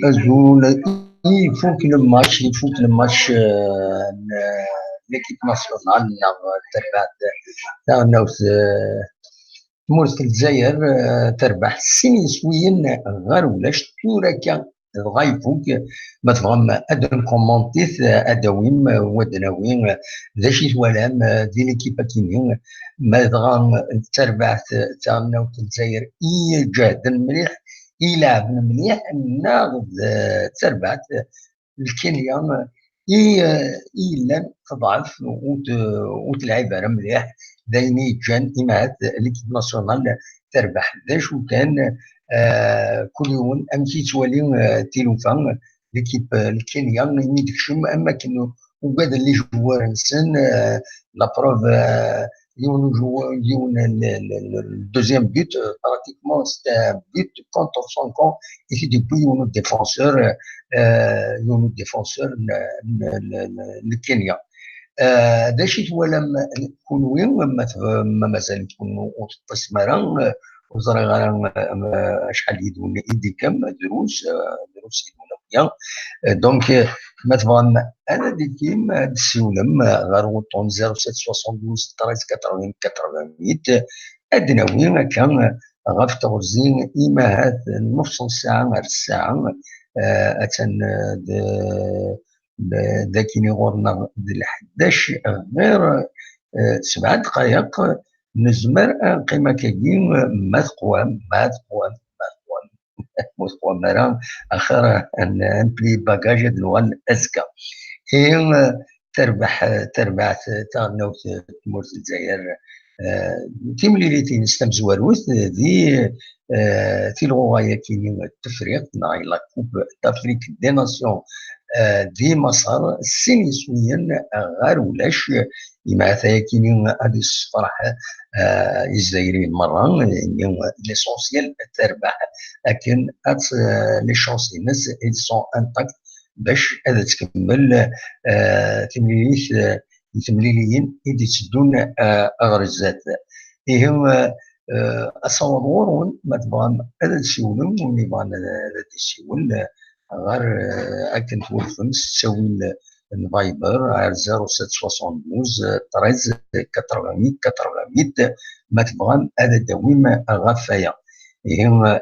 Azul, il faut que le match l'équipe nationale تاعنا تمورت الجزائر تربح سين يسويين غير ولاش توركا غايفوك ما تبغى ادم كومونتيت ادويم ودناوين ذا شي توالام دي ليكيب كيني ما تبغى تربح تاعنا الجزائر جاهد مليح يلعب مليح ناخذ تربعت الكينيا إلا تضعف وتلعب على مليح دايني كان إمات ليكيب ناسيونال تربح ذاش وكان كل يوم أمشي تولي تيلوفان ليكيب الكينيا يدكشم أما كانوا وقاد اللي جوار نسن لا بروف le deuxième but, pratiquement, c'était un but contre son camp. Et depuis, on a défenseur, le Kenya. دا شي توالم نكون وين ما مازال نكون تسمرا وزرا شحال يدون ايدي كم دروس يدون دونك ما تبغى انا ديكيم السولم غير وطون 0772 13 80 88 ادناوي كان غاف تغزين ايماهات نص ساعه غير الساعه اتن ذاكيني غورنا ديال 11 غير 7 دقائق نزمر قيمه كاين ما تقوى مرة اخر نبلي باكاج دلوان ازكى هي تربح تاعنا تمور الجزائر تيمليليتي نستمزواروث دي تيلغوايا كاينين التفريق ناي لا كوب دافريك دي ناسيون دي مصر السينيسويا غير ولاش يمعثا كاينين هادي الصفرح الجزائريين مرة ليسونسيال تربح لكن لي شونس الناس ils sont intacts باش هذا تكمل تمليليين يدي تسدون غرزات إيه أصورون ما تبغى هذا تسولم وني بغى هذا تسول غير أكن توفن تسوي الفايبر على 0772 13 88 ما تبغى هذا دويم غفايا إيه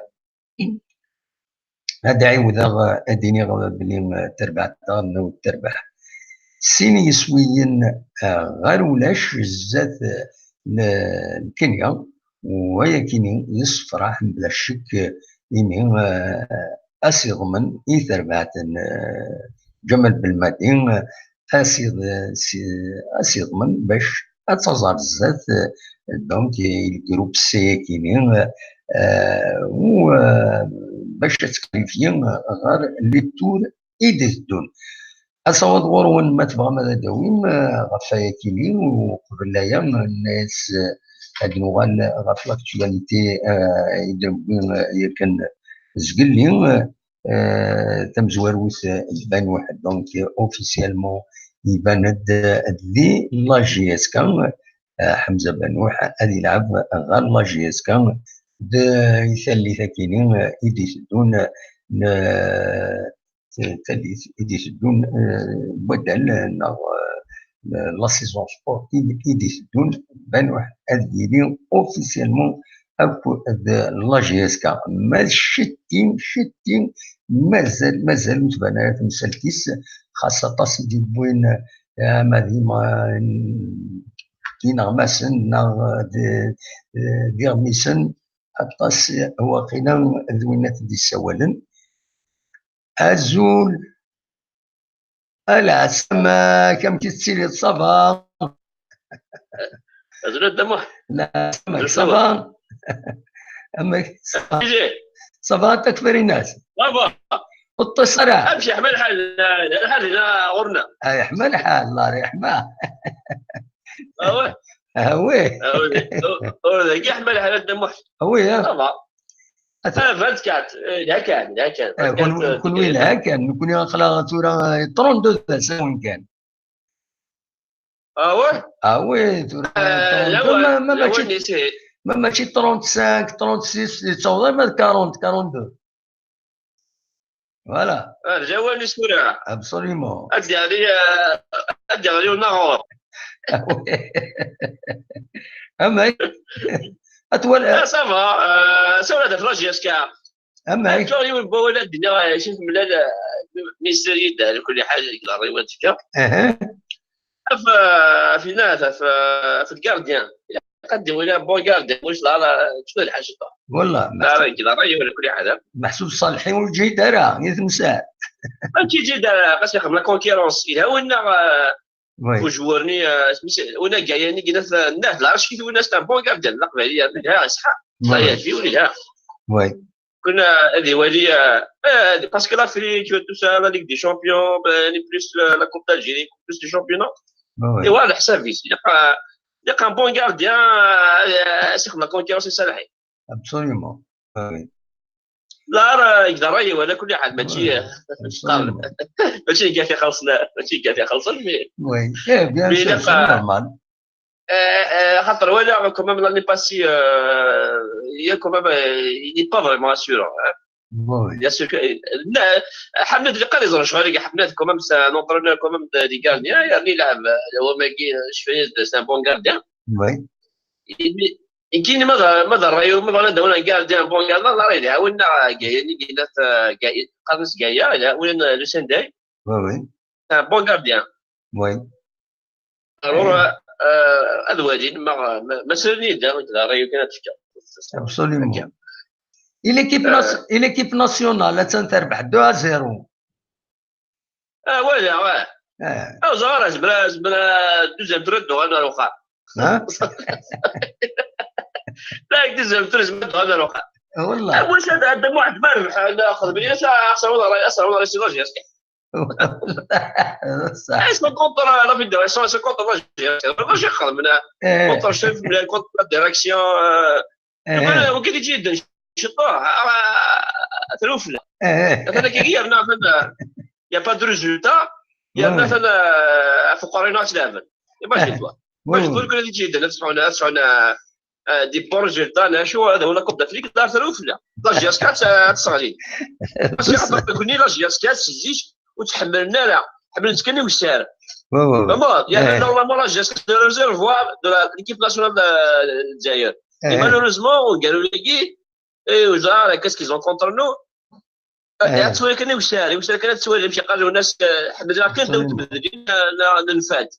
هذا عيوذا اديني بلي تربح نو تربح سين يسويين غير ولاش زاد الكينيا وهي كيني يصفرح بلا شك يمين اسيغمن يتربعت جمل بالمدين اسيغمن باش اتزار زاد دونك الجروب سي كيني و باش تكليفيين غير لي تور يدزدون أصوات غورون ما تبغى ماذا داويم غفايا كيني وقبل الأيام الناس هاد نوغال غاف لاكتواليتي يمكن زقلي تمزواروث بان واحد دونك اوفيسيالمون يبان لي لا جي اس كان حمزه بنوح هادي يلعب غير لا جي اس كان يثلث كاينين يدي يسدون يدي يسدون بدل لا سيزون سبورتيف يدي يسدون بنوح هادي اوفيسيالمون أو لا جي اس كا ما شتين مازال متبنى مسلكيس خاصة سيدي بوين ما دينا ماسن دير ميسن أطاس هو قينا ذوينات دي السوالن أزول العسما كم كتسيري صبا أزول الدموح لا سمك صبا أما صبا تكبر الناس صبا اتصل امشي احمل حال هنا غرنا يحمل حال الله يرحمه اوه هوي هو يحمل حال الدموح هوي طبعا انا فهمت كانت هكا كون وين هكا نكون خلا تورا 32 سنه وين كان وي لا وين نسيت ماشي 35 36 اللي تصور ما 40 42 فوالا الجوال سرعه ابسوليمون ادي عليه نهار اما اطول صافا سولا في لاجيس كاع اما جو يقول بولا الدنيا شفت من ميستيري دار كل حاجه يقدر يوتك في ناس في الجارديان قد ولا بو جارديان واش لا شنو الحاجه والله لا يقدر ولا كل حاجه محسوب صالحين وجي دارها يتمسح ما تيجي دار قاس يخدم لا كونكيرونس الى ونا وجورني ونا كايني قلنا الناس لا عرفتش كيف الناس تاع بون جارديان لا قباليه لا صح لا في ولا وي كنا هذه ولي باسكو لافريك تو سا لا ليغ دي شامبيون بليس لا كوب دالجيري بليس دي شامبيونات ايوا على حساب فيس يلقى بون غارديان سيخدم لا كونكيرونس صالحين ابسوليومون لا راه يقدر ولا كل حال ماشي كاع في خلصنا ماشي كاع في خلصنا وي بيان سور سي نورمال خاطر ولا كومام لاني باسي يا كومام يي با فريمون اسيورون بيان سور حمد اللي قال يزرع شغل حمد كومام سا نونترونور كومام دي غارديان يعني يلعب هو ماكي شويه سان بون غارديان وي يمكن ماذا رايو ماذا دونا غارديان بون غارديان لا راي عاودنا يعني قلنا قرنس كايا ولا لو سانداي وي بون غارديان وي هذا واجد ما سالني دا رايو كانت تفكر ابسوليومون ليكيب ناسيونال تنتربح 2-0 ولا زهر زبلا دوزيام تردو انا الوقع لا دوزيام تردو انا الوقع والله واش هذا واحد ما ربح ناخذ بلي احسن والله اصلا والله سي لاجي صح اسمه كونتر لا فيديو سو كونتر لاجي يخدم من كونتر شيف من كونتر ديريكسيون وكي تجي شطوه تلوفله مثلا كي غيرنا يا با دو ريزولتا يا مثلا فقرينات لعبن ماشي توا واش تقول كل هذه جيده نسمعنا دي بون ريزولتا ناشو هذا ولا كوب دافريك دار تلوفله لا جياسكات تصغلي بس يحضر كوني لا جياسكات سيجيش وتحملنا لا حملت كني والسعر فما يعني نورمالمون لا جياسكات دو ريزيرفوا دو ليكيب ناسيونال الجزائر مالوريزمون قالوا لي وزاره كاس كيزون كونتر نو تسوي كنا وسار كانت تسوي مشي قالوا الناس حملنا كان تبدلين ننفاد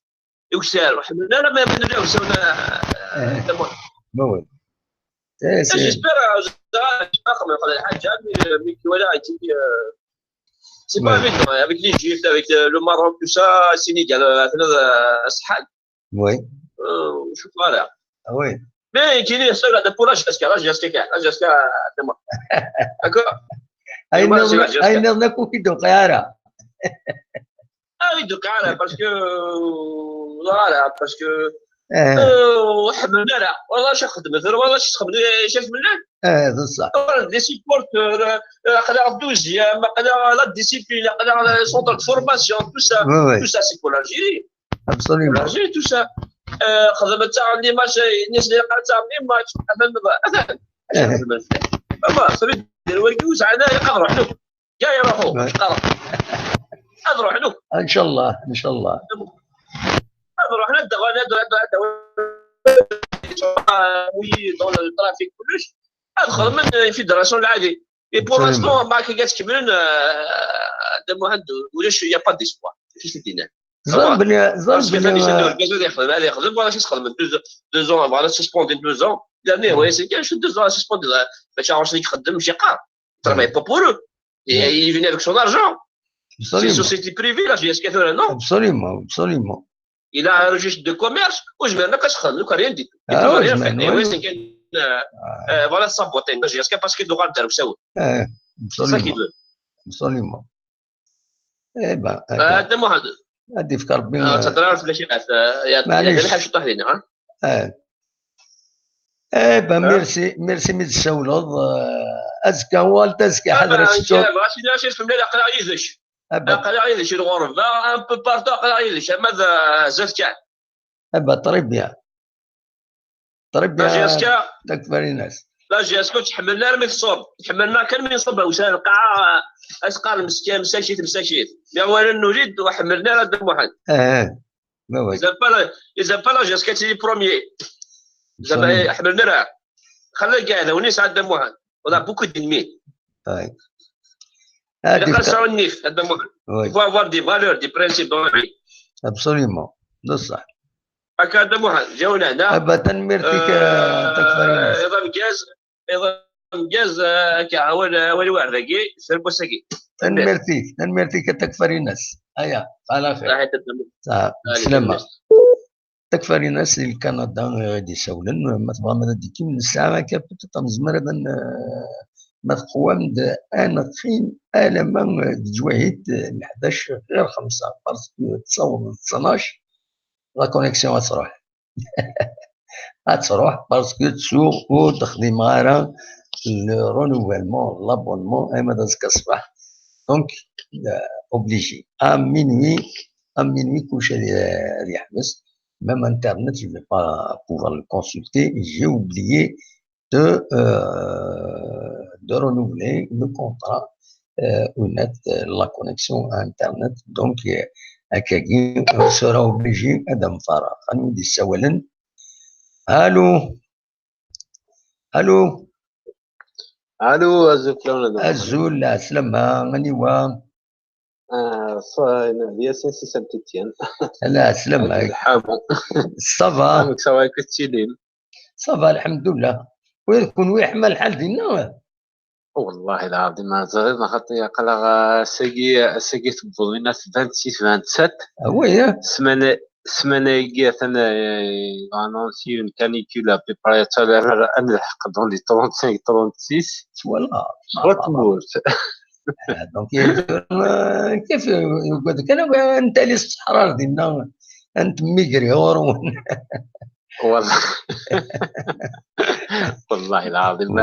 وسار حملنا ما بدنا سوينا موي جيسبر رقم الحاجه ميكي ولا سي با فيت افيك ليجيبت افيك لو ماروك تو سا السينيغال ثلاث اصحاب وي شوف فوالا وي مي كاين السؤال هذا بور لاجاسكا كاع لاجاسكا تما هكا اي ناكو في دقياره في دقياره باسكو لا باسكو حملنا لا والله شا خدمت والله شا خدمت شاف ملان بصح دي سيبورت قدر دوزيام قدر لا ديسيبلين قدر سونتر فورماسيون تو سا سي بور الجيري ابسوليومون الجيري تو سا خدمت تاع لي ماتش الناس اللي قالت تاع لي ماتش مثلا ما صريت الورقوس على يقدروا حلو جاي يروحوا قدروا حلو ان شاء الله ان شاء الله قدروا حنا وي دون الترافيك كلش ادخل من الفيدراسيون العادي اي بور لانستون ما كاينش كبرن دمو عنده ولاش يا با ديسبوار كيفاش دينا ظن بلي يخدم هذا يخدم ولا يخدم من 2 زون فوالا سسبوندي 2 زون dernier ouais c'est quelque chose de ça suspendre باش عاوش يخدم شي قار travaille pas pour eux il vient avec son argent c'est une société privée là j'ai esquissé non absolument il a un registre de commerce وجمعنا كتخدم rien du tout oui c'est voilà ça boîte j'ai esquissé parce qu'il doit le faire c'est ça qu'il veut absolument eh ben هذا ما هذا هذه فكر بين تدرار في الاشياء يا حاجه طحينا با ميرسي متسولض ازكى والد ازكى حضرة الشوط ماشي فهمنا لا قال عيدش قال عيدش الغرفه ان بو بارتو قال عيدش ماذا زفت très bien. Très bien. تكفر الناس. لا جاسكو تحملنا رمي في الصوب، تحملنا كان من يصب وسال القاعه اسقال مساكيت يا وين نريد وحملنا لا دم واحد. إذا با جاسكا تي بروميي. زعما حملنا راه خلي كاع هذا ونيس عاد دم واحد ولا بوكو دينمي. طيب. هذا قصه النيف هذا واحد. فو افوار دي فالور دي برينسيپ دون لا في. ابسوليومون بصح. هكا دم واحد جاونا هنا. ابدا مرتك تكفر الناس. ايضا مجاز هكا ولي واحد ذاكي سربو ساكي نمرتيك تكفر الناس. هيا على خير. سلامة. تكفر الناس الكندا غادي يسولن ما تبغى ما ديكي من الساعه كيف تنزمر ما تقوم انا خين انا ما جوهيت 11 غير 5 باسكو تصور 12 لا كونيكسيون غتروح باسكو تسوق وتخدم غير الرونوفيلمون لابونمون اما دازك الصباح دونك اوبليجي minuit كلشي غادي يحبس. Même Internet, je ne vais pas pouvoir le consulter. J'ai oublié de renouveler le contrat ou la connexion à Internet. Donc, on sera obligé de me faire. On dit ça. Allô? Allô? Allô, Azoul, Slama, Maniwa. ياسين سي سان تيتيان. لا سلام عليك. صافا. صافا كتشيلين. صافا الحمد لله. ويكون ويحمل الحال ديالنا. والله العظيم ما زرنا خاطر قال ساقي تبغوا لنا 26 27. وي. سمانه يجي انا انونسي اون كانيكول ا بي بري تاع نلحق دون لي 35 36 فوالا. غتموت. دونك كيف يقول لك انا انت اللي الصحراء ديالنا انت ميغريور والله والله العظيم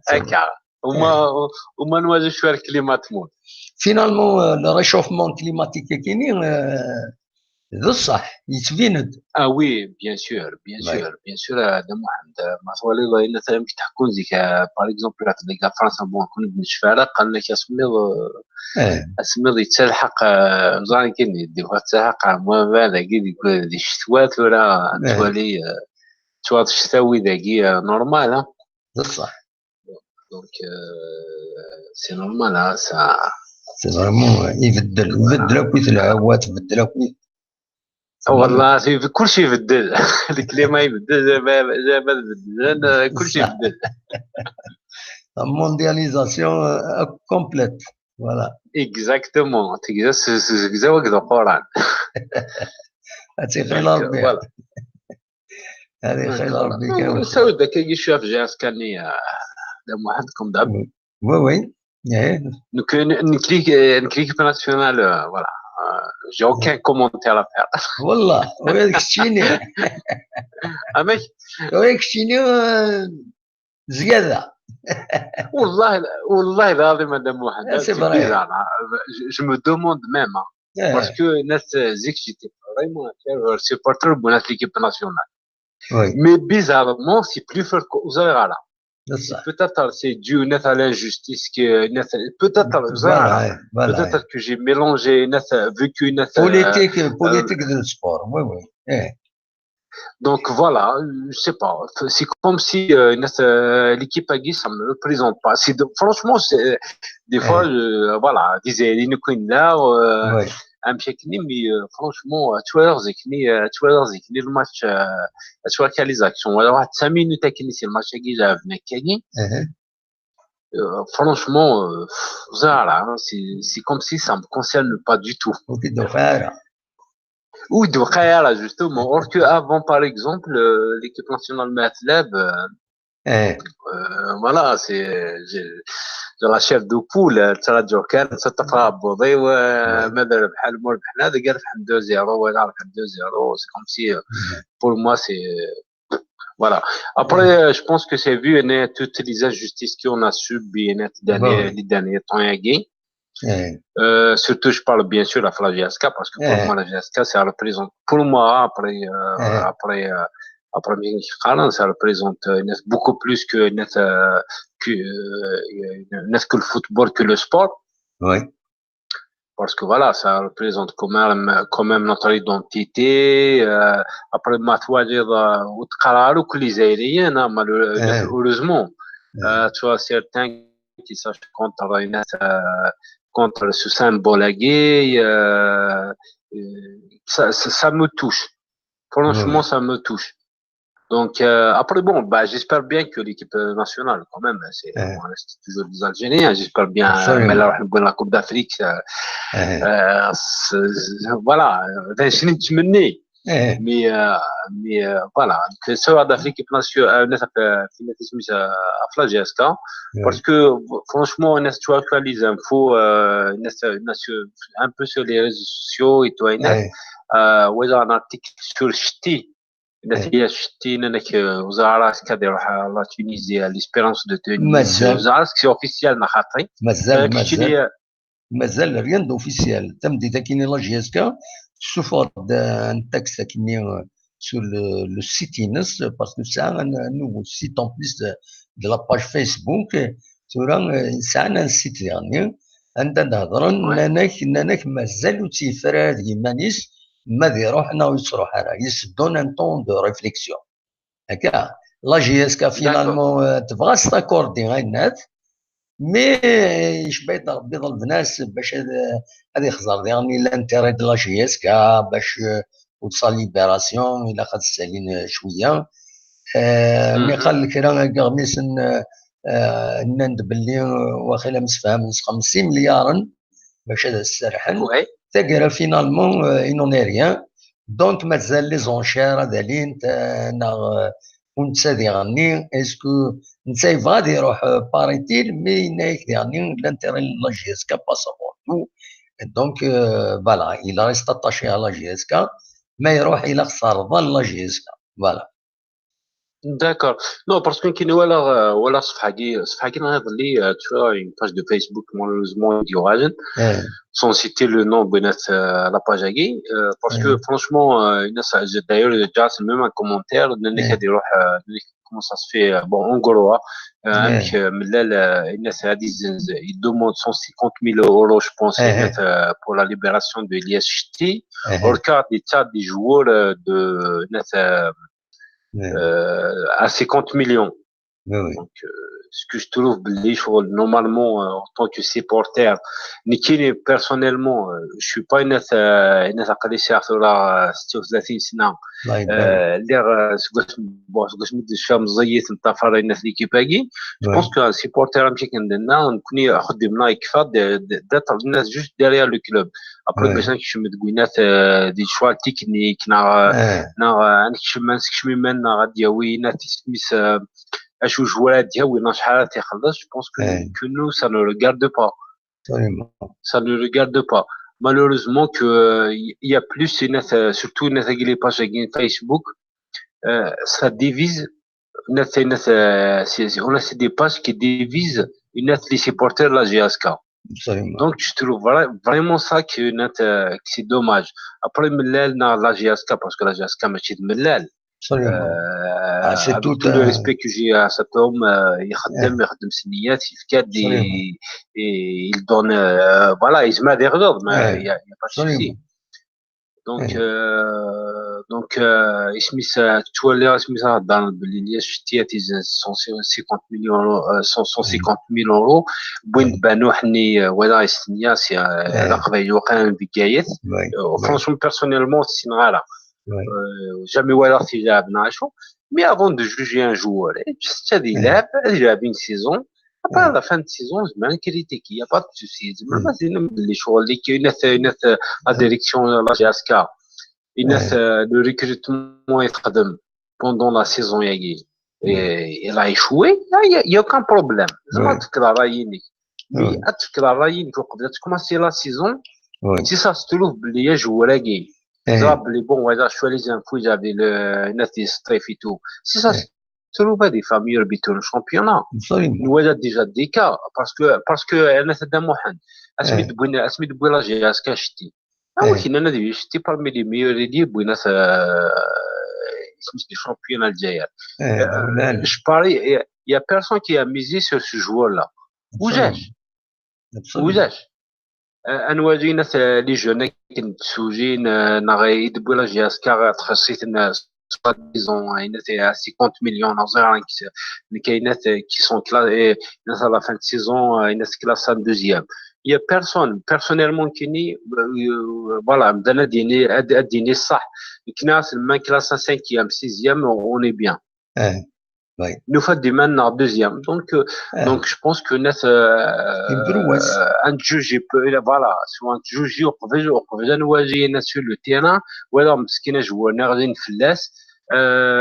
هكا وما نواجه شويه الكليمه تموت. فينالمون لو ريشوفمون كليماتيك كاينين بصح يتبيند. وي بيان سور هذا واحد ما صوالي الله مثلا باش تحكون ديك باغ اكزومبل ديك فرنسا بون كون بالشفاره قال لك اسمي يتلحق زعما كاين ديك تلحق ما بالك ديك الشتوات ولا توالي توات الشتاوي داكي نورمال بصح دونك سي نورمال سا سي فريمون يبدل كويس الهواء تبدل كويس والله كلشي يبدل. الكليمه يبدل جابا يبدل كلشي يبدل. موندياليزاسيون كومبليت فوالا اكزاكتومون تكزا وكذا القران. هاتي خير ربي هذه خير ربي ساود داك يشوف جاس كاني دم واحد كوم داب وي نكليك ناسيونال فوالا j'ai aucun commentaire à faire. والله وهذاك الشيني امي وهذاك الشيني زياده. والله العظيم هذا واحد je me demande même parce que الناس زيك جيتي فريمون سيبورتر بنات ليكيب ناسيونال mais bizarrement c'est plus fort que Zagara. Peut-être c'est dû à l'injustice peut-être que j'ai mélangé vécu politique de sport. Oui. Donc voilà, je sais pas, c'est comme si l'équipe à Guy ça me représente pas. Franchement des fois voilà, disait une queen là mais franchement tu vois le match tu vois quelles actions alors 5 minutes c'est le match qui j'avais gagné. Franchement c'est comme si ça me concerne pas du tout. Ou de Khayala justement, or que avant par exemple l'équipe nationale Matlab voilà c'est la chef de poule تاع جوكان تتفرع بوضي وماذا بحال مربحنا هذا قال فحال 2-0 ولا عرف 2-0 c'est comme si pour moi c'est voilà après je pense que c'est vu toutes les injustices qu'on a subies les derniers temps Surtout, je parle bien sûr de la GSK, parce que pour moi, la GSK, ça représente, pour moi, après ça représente beaucoup plus que que le football, que le sport. Oui. Parce que voilà, ça représente quand même notre identité. Après, ma toi dire, ou تقرأوا كل جزائريين, malheureusement. Tu vois, certains qui sachent contre ce symbole gay, ça me touche. Franchement, ça me touche. Donc, après, bon, bah, j'espère bien que l'équipe nationale, quand même, on reste toujours des Algériens, j'espère bien, la Coupe d'Afrique, voilà, mais voilà, que ce soit d'Afrique à GSK, parce que, franchement, on tu actualise l'info, un peu sur les réseaux sociaux et tout, ouais, un article sur Ch'ti. هي شتينا انك وزارة كديروح لا تونيزي ليسبيرونس دو تونيز وزارة سي اوفيسيال نخاطي مازال ريان دوفيسيال تم دي تاكيني لا جي اس كا سوفور ان تكست كيني سور لو سيت ينس باسكو ساعه نو سيت اون بليس دو لا باج فيسبوك تورا ساعه ان سيت يعني انت نهضرن انك مازال تيفراد يمانيس ما يروحنا ويصروح راه يسدون ان طون دو ريفليكسيون هكا لا جي اس كا فينالمون تبغى ستاكوردي غير الناس مي يشبه ربي ظلم ناس باش هذا يخزر يعني لانتيري دو لا جي اس كا باش وتصل ليبراسيون الى خد السالين شويه مي قال لك راه قغميس نند باللي واخيلا مسفهم 50 مليار باش هذا السرحن تقرا فينالمون انون ريان دونك مازال لي زونشير هذا اللي ونتسا ديغني اسكو نتسا غادي يروح باريتيل مي نايك ديغني لانتيري لا جي اس كا باسابورتو دونك فوالا الى ريست اتاشي على لا جي اس كا ما يروح الى خسر ظل لا جي اس كا فوالا D'accord. Non, parce que voilà, صفحة نهضر لي tu vois une page de Facebook malheureusement ديوراجن sans citer le nom de la page agui parce que franchement d'ailleurs déjà c'est même un commentaire comment ça se fait bon en gros الناس هذه ils demandent 150 000 euros je pense pour la libération de Elias Ch'ti au cas des joueurs de à 50 millions. Oui. Donc, ce que je trouve normalement en tant que supporter, Nikini personnellement, je suis pas une أقلية sur la 36 سنة. اللي سقاش مدشام زيت نتفرج الناس اللي كيباقي. Je pense qu'un supporter مشي كندنا نكون ياخذ بلايك فاد دات الناس جوست derrière le club. Après باش نكشف مدقوينات دي شوال تكنيك عندك شمن من غادي وينات تسميس اشو جوالات ديالنا شحال تيخلص je pense que nous ça ne regarde pas. Ça ne regarde pas. Malheureusement que il y a plus surtout les pages Facebook ça divise on a des pages qui divisent les supporters de la GSK. Donc je trouve vraiment ça que c'est dommage. Après la GSK parce que la GSK ماشي ملال. Avec tout le respect que j'ai à cet homme, يخدم سنيات et il donne voilà il se met derrière mais il y a pas de souci. Donc تولي اسمها dans باللي شتيات 150 مليون 150 000 euros بوين بانو حني ولا سنيات رقبه يوقع بكايات franchement personnellement c'est une jamais voilà si لعبنا شو mais avant de juger un joueur juste des لعب une saison après la fin de saison je m'en critique il y a pas de souci ما زين اللي شغل اللي كاين la direction la GSK le recrutement يتقدم pendant la saison ياكي il a échoué il y a aucun problème زعما تفكر راييني تفكر راييني قبل تكوماسي la saison si ça se trouve بلي joueur ياكي زعما بلي bon ouais je suis les infos j'avais le net des stress et tout si ça تروفا دي فامي يربطوا الشامبيونات نواجه ديجا دي كا باسكو انا تدا محن اسميت بوينا جي اسكا شتي ولكن انا دي شتي بارمي لي ميور دي بوينا اسميت الشامبيونات الجزائر جباري يا بيرسون كي ا ميزي سور سو جوور لا وجاش انواجي ناس لي جون كنتسوجين نغي دبولا جي اسكا تخصيت الناس disons il était à 50 millions de كاينات qui sont classés à la fin de saison il est classé en deuxième il y a personne personnellement كيني voilà بدنا ديني صح كناس ما كلاس 5e 6e on est bien nous fait des maintenant deuxième donc je pense que net un juge peut voilà soit un juge وقفوا نواجه sur le terrain ولا مسكينه جوارنا غادي نفلاس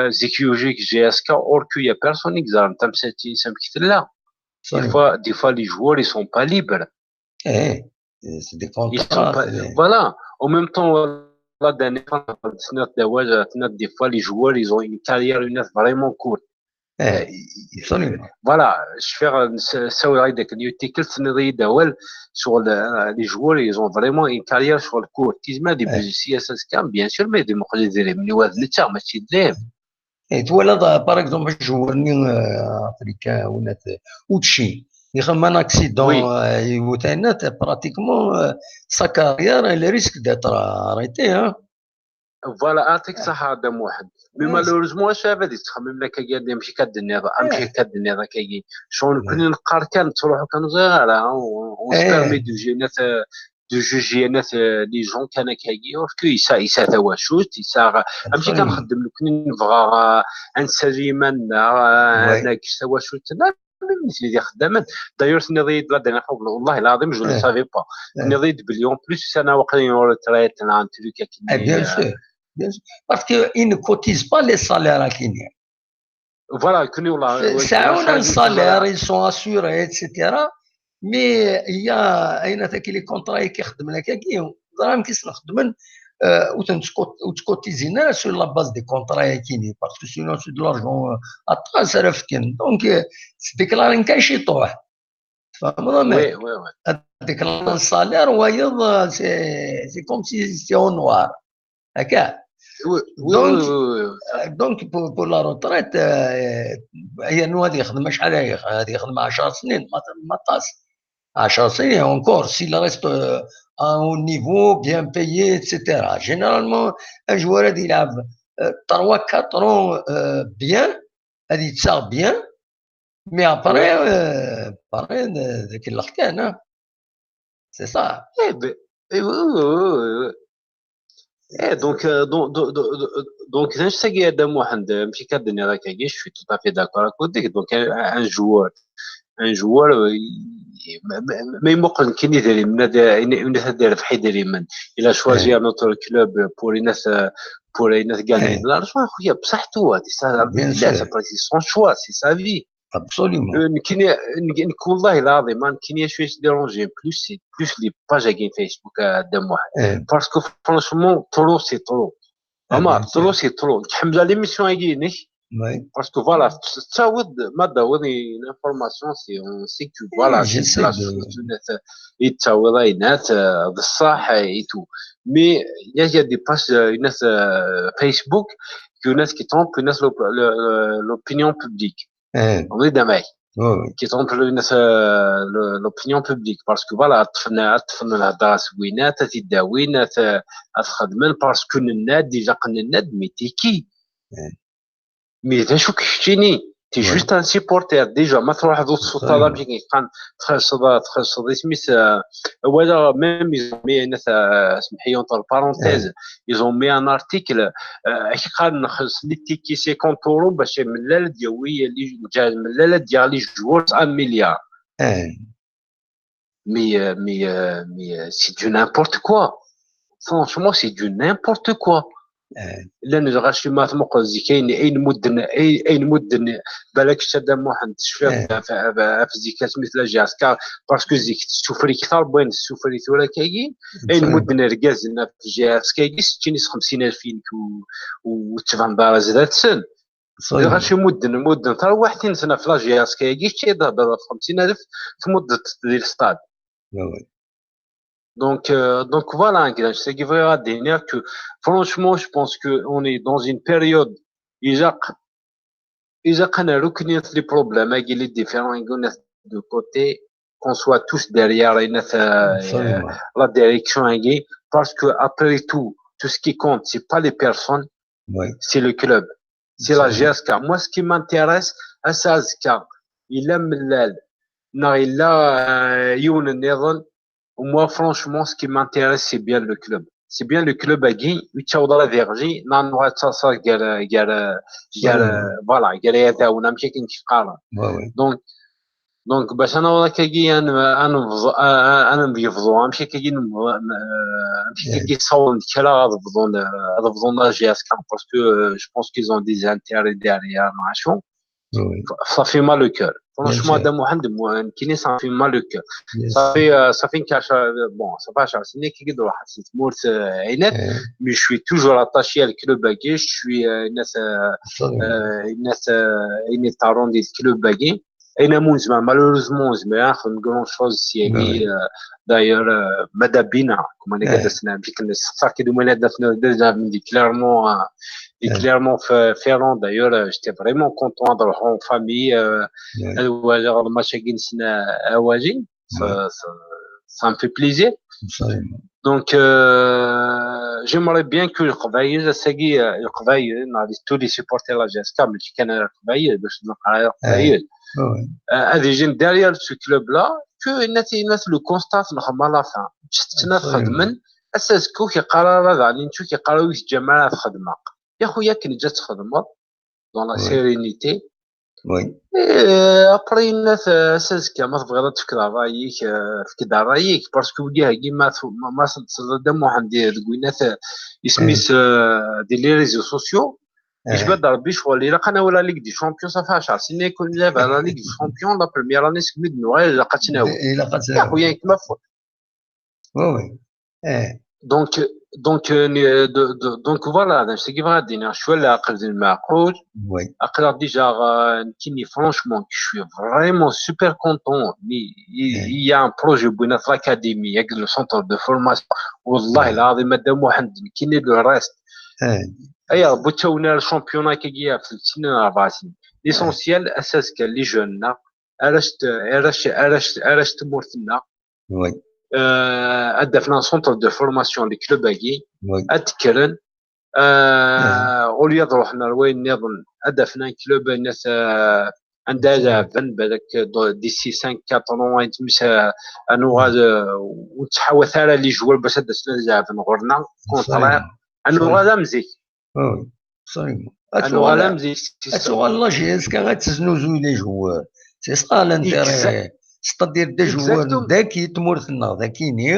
زيكيوجيك جي اس كا اور كو يا بيرسون اكزام تم سيتي سمكت لا des fois les joueurs ils sont pas libres c'est des contrats voilà en même temps la dernière fois des fois les joueurs ils ont une carrière vraiment courte voilà je fais ça هذاك نيوتيكل سنري داول sur les joueurs ils ont vraiment une carrière sur le court كيما دي بيزي اس اس كام bien sûr mais دي مقدر دير من وزن تاع ماشي درهم تولى باغ اكزومبل جوورني افريكان ولا اوتشي يخمم ان اكسيدون يوتينات براتيكمون سا كارير لي ريسك داتر اريتي فوالا اعطيك صح هذا واحد مي مالوريزمون شاف هادي تخمم لك كاع نمشي كدني هذا كاين شلون كنا نقار كان تروحوا كانوا صغار اون سبيرمي دو جوجي ناس لي جون كان كاين وركو يسا تواشوت يسا نمشي كنخدم كنا نبغى نسري انا تواشوت مثل اللي خدامات دايور نضيد لا دنا والله العظيم جو لو سافي با نضيد بليون بلوس انا واقيين ريتريت انا تلوكا bien sûr parce que ils ne cotisent pas les salaires à Kenya voilà كوني والله ساعون الصالير ils sont assurés etc mais il y a اين تاك لي كونطرا كيخدم لك كاين دراهم كيخدمن وتكوتيزينا sur la base des contrats كاينين parce que sinon c'est de l'argent اتقاصرف كاين دونك تديكلاري كاين شي طوح فهمت وي ديكلاري الصالير ويض سي كوم سي سي اون نوار هكا دونك بور لا روتريت هي نو هذه يخدم شحال هذه يخدم 10 سنين ما طاس 10 سنين اونكور سي لا ريست à un niveau bien payé, etc. Généralement, un joueur il a 3-4 ans bien, il sort bien, mais après, c'est ça. Donc, je sais qu'il y a des moyens de me faire je suis tout à fait d'accord avec vous. Donc, un joueur ما يمكن كي يدير من دار في حيدر من الى شوازي نوتر كلوب بور الناس غاني لارجون خويا بصحتو هادي سي سون شوا سي سا في ابسوليومون نكون والله العظيم ما كاين شويه ديرونجي بلوس لي باج كاين فيسبوك دام واحد باسكو فرانشمون طرو سي طرو اما طرو سي طرو الحمد لله ليميسيون هاكينك parce que voilà تعود ما داوضني l'information c'est on sait que voilà c'est la chose يتعود ينات بصح et tout mais il y a des pages الناس Facebook الناس qui trompent الناس l'opinion publique on est دماغ qui trompent الناس l'opinion publique parce que voilà طفنا الهضره سوينات تداوينات تخدمن parce que الناد ديجا قلنا الناد ميتيكي مي دا شو كشتيني تي جوست ان سيبورتير ديجا ما تروح ذو السلطه بيجي كان تخصص سميت ولا ميم مي ناس سمحي اونتر بارونتيز يزون مي ان ارتيكل كي قال نخلص لي تيكي 50 اورو باش ملاله ديالويه اللي جا ملاله ديال لي جوور 1 مليار مي سي دو نيمبورت كوا فرانشمون سي دو نيمبورت كوا لان غاشي ما تمقز كاين اين مدن بالك شاد واحد تشفى في زيكات مثل جاسكا باسكو زيك السفري كثر بين السفري ثورا كاين اين مدن ركازنا في جاسكا 60 50 الف وتفهم دار زادت سن غاشي مدن ترى واحد سنه في لاجياس كايجي تيهضر 50,000 في مده ديال الستاد. Donc voilà, c'est qui va dire que franchement, je pense que on est dans une période إذا كان ركنية les problèmes avec les différents de côté, qu'on soit tous derrière la direction parce que après tout ce qui compte, c'est pas les personnes, c'est le club, c'est la GSK. Moi, ce qui m'intéresse, à SAZK, il aime l'aile, il a Youn Nedon. Moi, franchement, ce qui m'intéresse, c'est bien le club. C'est bien le club à Guy, tu as la vergie, non, voilà, donc, باش انا ولا كاجي انا نبيفضو نمشي كاجي نمشي كاجي صون كلا غضبضون لا جي اس كان باسكو جو بونس كيز اون دي انتيري ديريير ماشون صافي ما لو كور فرانشمون هذا محمد كيني صافي ما لو كور صافي كاش بون صافي 10 سنين كي قد واحد تمورت عينات مي شوي توجور اتاشي الكلوب باكي شوي الناس اني تارون دي الكلوب باكي اين موزما مالوريزمون زعما خن كرون شوز سي داير ماذا بينا كما انا قدسنا بيك الناس كي دوما دافنا ديجا من دي كليرمون فيرون داير جيتي فريمون كونطون نروحو فامي الواجا الماتش كي نسنا اواجي ça me fait plaisir. Donc, j'aimerais bien que le Qbaïl, tous les supporters de la GSK, mais qui connaissent le Qbaïl, des jeunes derrière ce club-là, que le constat, à la fin, أساس كوكي قرار يعني نشوف يقراو الجماعة في خدمة يا خويا كي جات خدمة dans la sérénité. ابري الناس اساس كما تبغي تفكر رايك فكر رايك باسكو وديها كيما ما صدام واحد الكوينات يسميس دي لي ريزو سوسيو اش بدا ربي شغل الا قنا ولا ليغ دي شامبيون صافي 10 سنين يكون لعب على ليغ دي شامبيون لا بريمير اني سكميد نوال لقاتنا يا خويا كيما وي donc voilà c'est qui va dire je suis là à cause de ma coach après déjà qui franchement je suis vraiment super content il y a un projet pour notre académie avec le centre de formation والله العظيم madame واحد qui n'est le reste ايا بوتونا الشامبيونات كي جايه في السنين 4 سنين ليسونسيال اساس كان لي جوننا علاش تمورتنا هدفنا سونتر دو فورماسيون لي كلوب اكي اتكرن اوليا روحنا وين نظن هدفنا كلوب الناس عندها لاعبين بالك ديسي 5 4 تمشي انو غاد وتحاول على لي جوار باش هدفنا لاعبين غورنا كونطرا انو غادا مزيك صحيح انو غادا مزيك والله جي اس كا غتزنوزو لي جوار سي سا لانتيري ستادير دي جوار ذاكي تمورثنا ذاكيني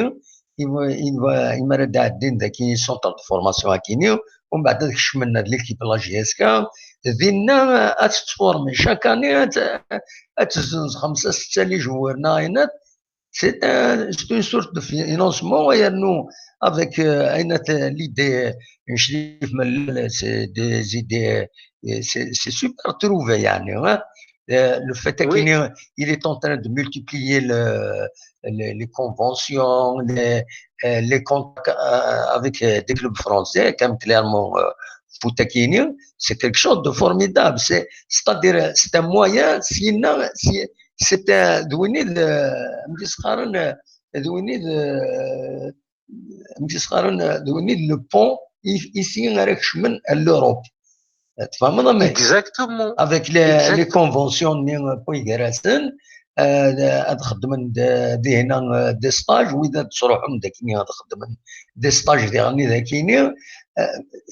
إما راه عندنا ذاكي سونتر دو فورماسيون كيني ومن بعد كشملنا ليكيب لا جي اس كا دينا اتفورمي شاك اني اتزنز 5 6 لي جوار ناينات سي اون سورت دو فينونسمون يانو افيك اينات ليدي نشريف من سي دي زيدي سي سوبر تروفي يعني le fait qu'il est en train de multiplier les conventions, les contacts avec des clubs français, comme clairement Foutakini, c'est quelque chose de formidable. C'est-à-dire, c'est un moyen, sinon, c'est un le pont ici à l'Europe. Exactement. Avec les conventions des stages des stages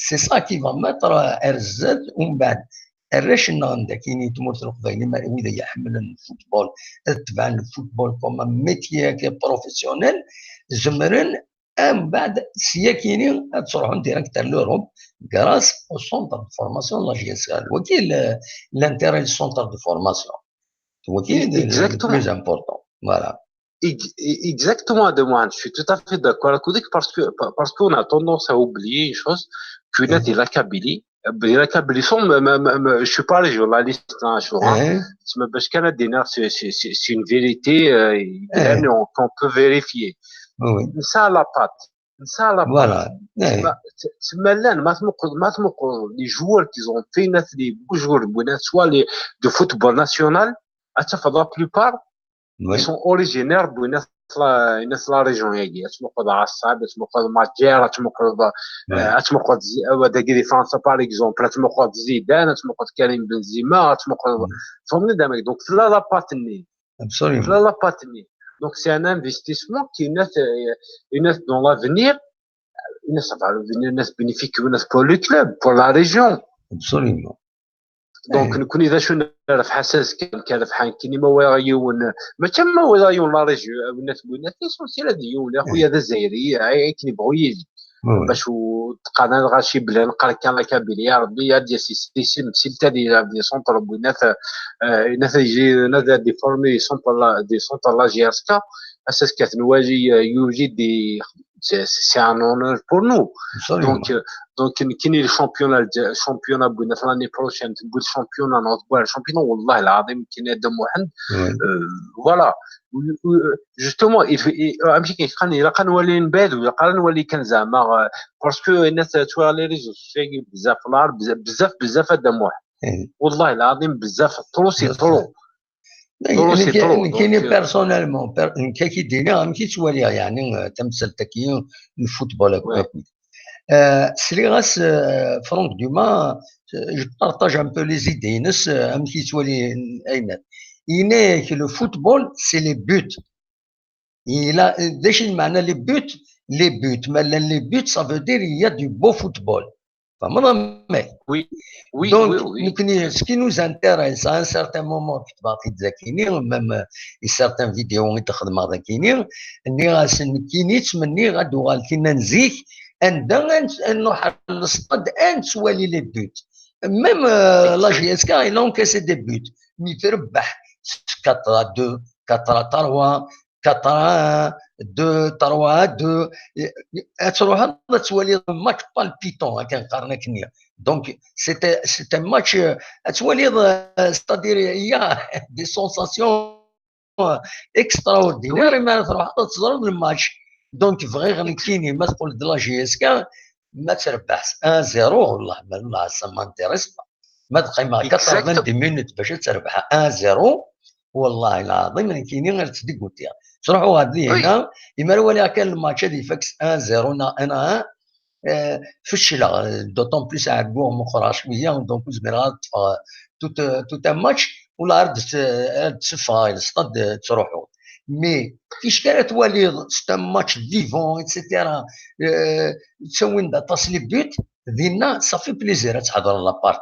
c'est ça qui va mettre RZ ومن بعد الرشنا عندكيني تموت القبائل ما إذا يحمل الفوتبول تبع الفوتبول كما ميتيا بروفيسيونيل زمرن من بعد سياكيني تروحون ديريكت لوروب grâce au centre de formation de la GSL. L'intérêt du centre de formation. C'est le plus important. Voilà. Exactement, Ademouane. Je suis tout à fait d'accord avec vous parce qu'on a tendance à oublier une chose, qu'une est la Kabylie. Je suis pas les journalistes, parce c'est une vérité qu'on peut vérifier. Ça la patte. Voilà. Les joueurs qui ont fait les beaux joueurs, soit les de football national, la plupart, ils sont originaires de la région. Par exemple, Karim Benzema, donc là la patte. Absolument. Donc c'est un investissement qui est dans l'avenir. Ça va devenir bénéfique pour le club, pour la région. Absolument. Donc نكون إذا شو نعرف حساس كان في حين كني ما ورايون ما كان ما ورايون لا ريجيو الناس بغينا ليسونسيال هذه ولا خويا هذا الجزائري كني بغوا يجي باش تقنا غاشي بلا نقرا كان كابيل يا ربي ديال سيستم سيلتا دي سونتر بغينا ناس يجي ناس دي فورمي سونتر لا جي اس كا اساس كتنواجي يوجد دي c'est un honneur pour nous. Donc كاين الشامبيونات بغينا في l'année prochaine تقول الشامبيونات نوض الشامبيونات والله العظيم كاين هذا واحد فوالا جوستومون امشي كيخاني الا كنولي نبادو الا نولي كان زعما باسكو الناس توالي لي ريزو سوسيال بزاف بزاف هذا واحد والله العظيم بزاف طرو سي طرو كاين بيرسونيلمون كي دينا كي تواليها يعني تمثل تكيين الفوتبول هكاك سليغاس فرانك دوما جو بارطاج ان بو لي زيدينس كي توالي اينات يناك لو فوتبول سي لي بوت الى داش المعنى لي بوت مالا لي بوت سا فو دير يا دو بو فوتبول Oui, donc ce qui nous intéresse à un certain moment في تباطي تزاكيني même certaines vidéos يتخدم ذاكيني اني غاسن كيني تمني غادو غالكينا نزيك نروح للصطاد توالي لي بوت même la GSK il a encaissé des buts مي تربح 4-2 4-3 4-1 2-3-2 تروح هذا توالي ماتش بالبيتون كنقارن كنيا دونك سيتي ماتش توالي ستادير هي دي سونساسيون اكسترا اوردينير ما تروح تزرب الماتش دونك فغي كيني ما تقول د لا جي اس كا ما تربحش 1-0 والله سا مانتيريس ما تبقى مع 90 مينوت باش تربح 1-0 والله العظيم كاينين غير تديكوتيا تروحوا هذه هنا اما ولا كان الماتش هذه فاكس 1-0 انا فشله دوطون بليس عقبوهم اخرى شويه دونك زميرات توت ان ماتش ولا رد تسفى الاستاد تروحوا مي كيش كانت توالي ستا ماتش فيفون ايتترا تسوي تصلي بيت دينا صافي بليزير تحضر لابارت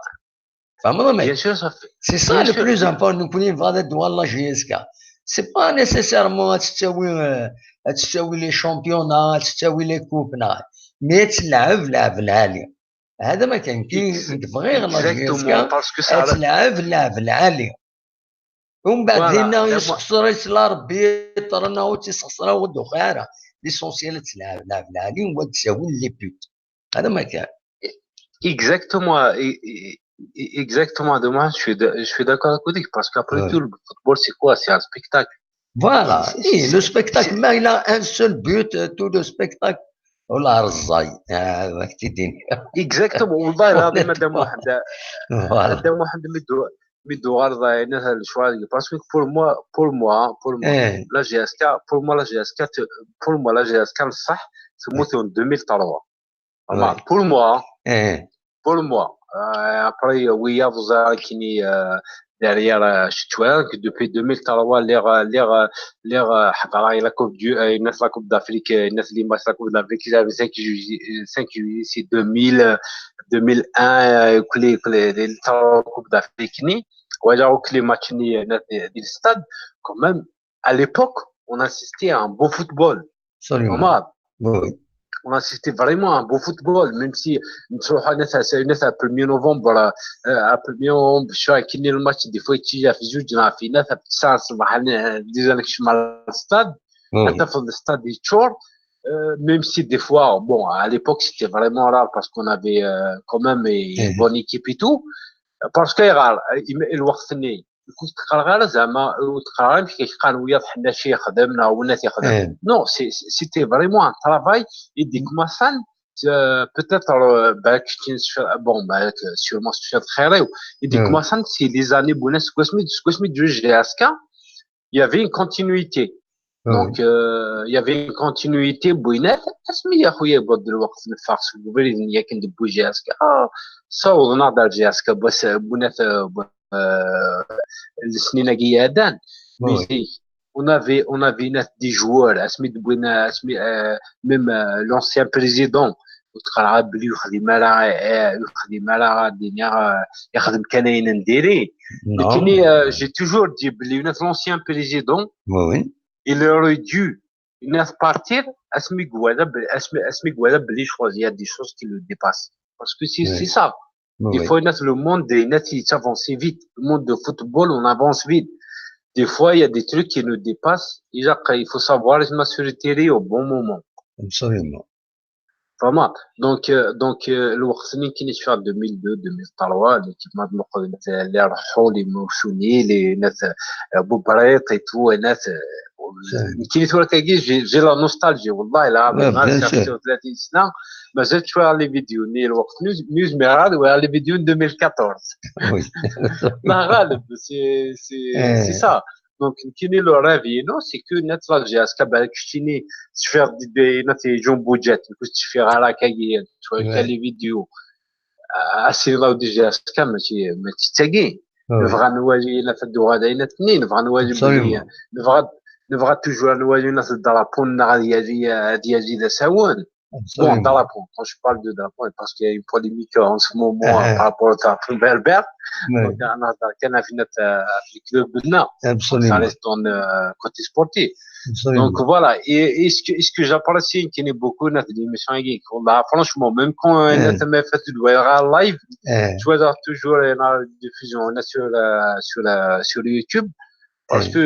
فهمتني سي سا لو بلوز امبورطون نكونين فغادا دوال لا جي اس كا سي با نيسيسيرمون تساوي لي شامبيونا تساوي لي كوب مي تلعب العالي هذا ما كان تبغي لا جي اس كا تلعب العالي ومن بعد هنا يسخسر يسلا ربي طرنا وتسخسر ودخاره ليسونسيال تلعب العالي وتساوي لي بوت هذا ما كان Exactement, demain, je suis d'accord avec toi, parce qu'après tout, le football, c'est quoi? C'est un spectacle. Voilà, le spectacle, mais il a un seul but, tout le spectacle. والله رزاي هذاك تيديني اكزاكتومون والله العظيم مادام واحد ميدو غارضه الناس هذا الشوال باسكو بور موا لا جي اس كا لا جي اس كا الصح سموتو 2003 بور موا après oui vous avez kini derrière Chitouan que depuis 2003 l'air حضر la coupe du la coupe d'Afrique la coupe d'Afrique j'avais 5 juillet c'est 2001 les coupe d'Afrique ni وجاو كل match ni du stade quand même à l'époque on assistait à un beau football on assistait vraiment à un beau football, même si nous avons le 1er novembre, le match, des fois, il y a des finales, ça, le stade, le stade est chaud, même si des fois, bon, à l'époque, c'était vraiment rare parce qu'on avait quand même une bonne équipe et tout. Parce que الوقت اللي كنت تقرا غير زعما وتقرا مش كيشقى ويا بحال شي يخدم او الناس يخدم نو سيتي فريمون ان ترافاي يديك مثلا peut-être بالك شتي بون بالك سيرمون شتي خيري يديك مثلا سي لي زاني بوناس سميت جوج جاسكا il y avait une continuité donc il y avait une continuité بوينات اسمي يا خويا بعد الوقت نفاقس قبل ياك ندبو جاسكا صوضنا دار جاسكا بس بونات السنين قيادان ميزي on avait ناس دي جوار اسمي دبونا اسمي ميم لونسيان بريزيدون وتقرا بلي يخدم على الدنيا يخدم كناين نديري لكن جي توجور دي بلي ناس لونسيان بريزيدون وي il aurait dû ناس بارتير اسمي قوالا بلي choisir des choses qui le dépassent parce que c'est ça. Des fois, le monde il s'avance vite. Le monde de football, on avance vite. Des fois, il y a des trucs qui nous dépassent. Et il faut savoir les maturité au bon moment. Absolument. Vraiment. Donc, le Warsani qui est fait en 2002, 2003, l'équipement de les Rahol, les Mouchouni, les Boubret et tout, et j'ai la nostalgie. Wallah, là, bien sûr. ما زلت شويه على لي فيديو ني الوقت نيوز ميراد وعلى لي فيديو 2014 لا غالب سي سا دونك كاين لو رافينو سي كو نت لا جاسكا بالك شتيني تشفير دي نتي جومبو جات كنت تشفير على كاين شويه كان لي فيديو اسي لا دي جاسكا ماشي تاكي نبغى نواجه ناس الدوغا ناس اثنين نبغى نواجه نبغى توجور نواجه ناس الدرابون ديالي ذا ساون. Bon, drapeau. Quand je parle de drapeau, parce qu'il y a une polémique en ce moment par rapport au drapeau berbère. Donc, on a vu notre club là. Ça reste dans le côté sportif. Donc, voilà. Et ce que j'apprécie, qu'il y a beaucoup notre émission franchement, même quand on a fait du live, je vois toujours la diffusion sur YouTube. Parce que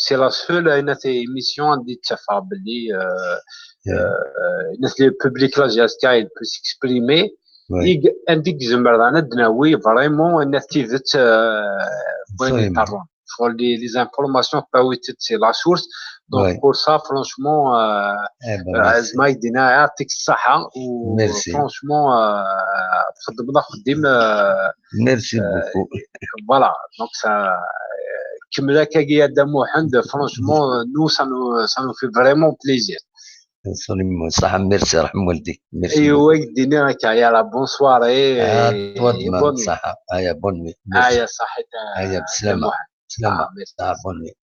c'est la seule émission qui le public là il peut s'exprimer عندك زمرنا دناوي vraiment نتيجة les informations c'est la source donc pour ça franchement زما يدينا يعطيك الصحة و franchement خدم merci beaucoup voilà donc ça كملا كاكيا محمد franchement nous ça nous fait vraiment plaisir. Absolument, ça merci رحم والديك. ايوا يدينا هكا يلا بون سواري. bonne صحة. bonne nuit. صحتها. بسلامة. bonne nuit.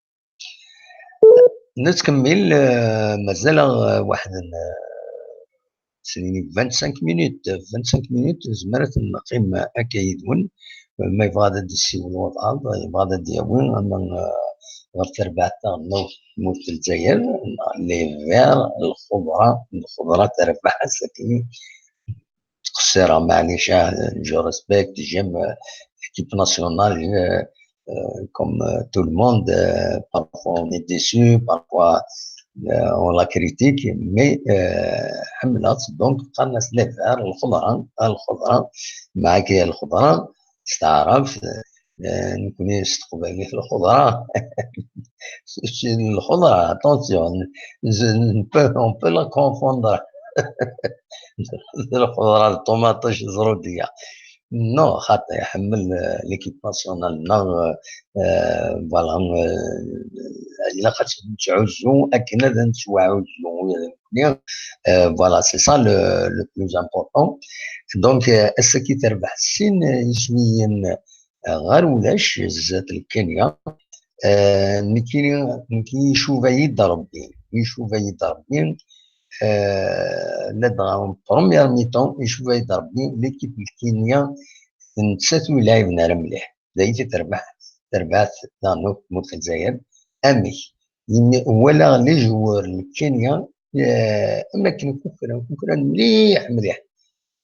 نتكمل مازال واحد 25 minutes زمرت نقيم أكيدون ما يبغى ديسي والوضع يبغى دياون أما غير تربع تاع موت الجزائر لي فير الخضرة تربح ساكنين تقصيرها معليش جو ريسبكت جيم l'équipe nationale comme tout le monde parfois on est déçu parfois on la critique mais حملات donc قالنا لي فير الخضرة معاك هي الخضرة تستعرف نكون يستقبل في الخضرة الخضرة attention on peut la confondre الخضرة الطوماطيش الزرودية نو خاطر يحمل ليكيب ناسيونال فوالا إلا خاطر نتعوزو أكيد نتوعوزو فوالا سي سا لو بلوز امبورطون دونك السكي تربح السن يسويا غير ولاش زات الكينيا نكي يشوف يضربين لا بروميير ميطون يشوف يضربين ليكيب الكينيا نتساتو لاعبنا راه مليح دايتي تربحت نانوك موت الجزائر امي ولا لي جوار الكينيا اماكن كوكرا مليح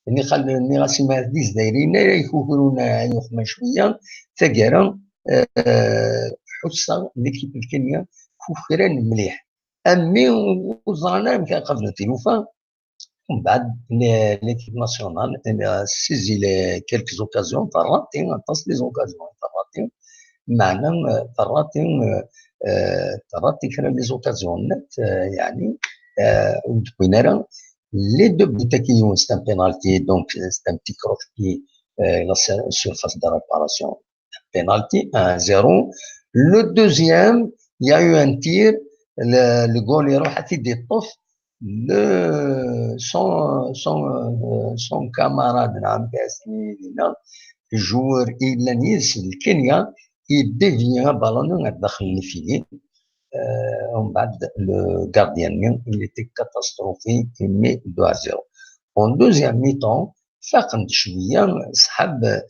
ني غاسي ما ديز دايرين يكوكرونا يخما شويه ثقيرا حصه ليكيب الكينيا كوكرا مليح امي وزرنا يمكن قبل التلوفه ومن بعد ليكيب ناسيونال سيزي كيلكو زوكازيون طراتين تصل لي زوكازيون طراتين معنا طراتين طراتين كان لي زوكازيون يعني وين راه لي دو بوتاكيون سي ان بينالتي دونك سي ان بتي كروش كي لا سيرفاس دو ريباراسيون بينالتي 1-0 لو دوزيام يا يو ان تير le goal يروح حتى يطف son camarade نعم كاسمي joueur إيرلانيز الكينيا il devient ballon داخل الفيلي ومن بعد le gardien il était catastrophique il met 2-0 en deuxième mi-temps فاقد شوية سحب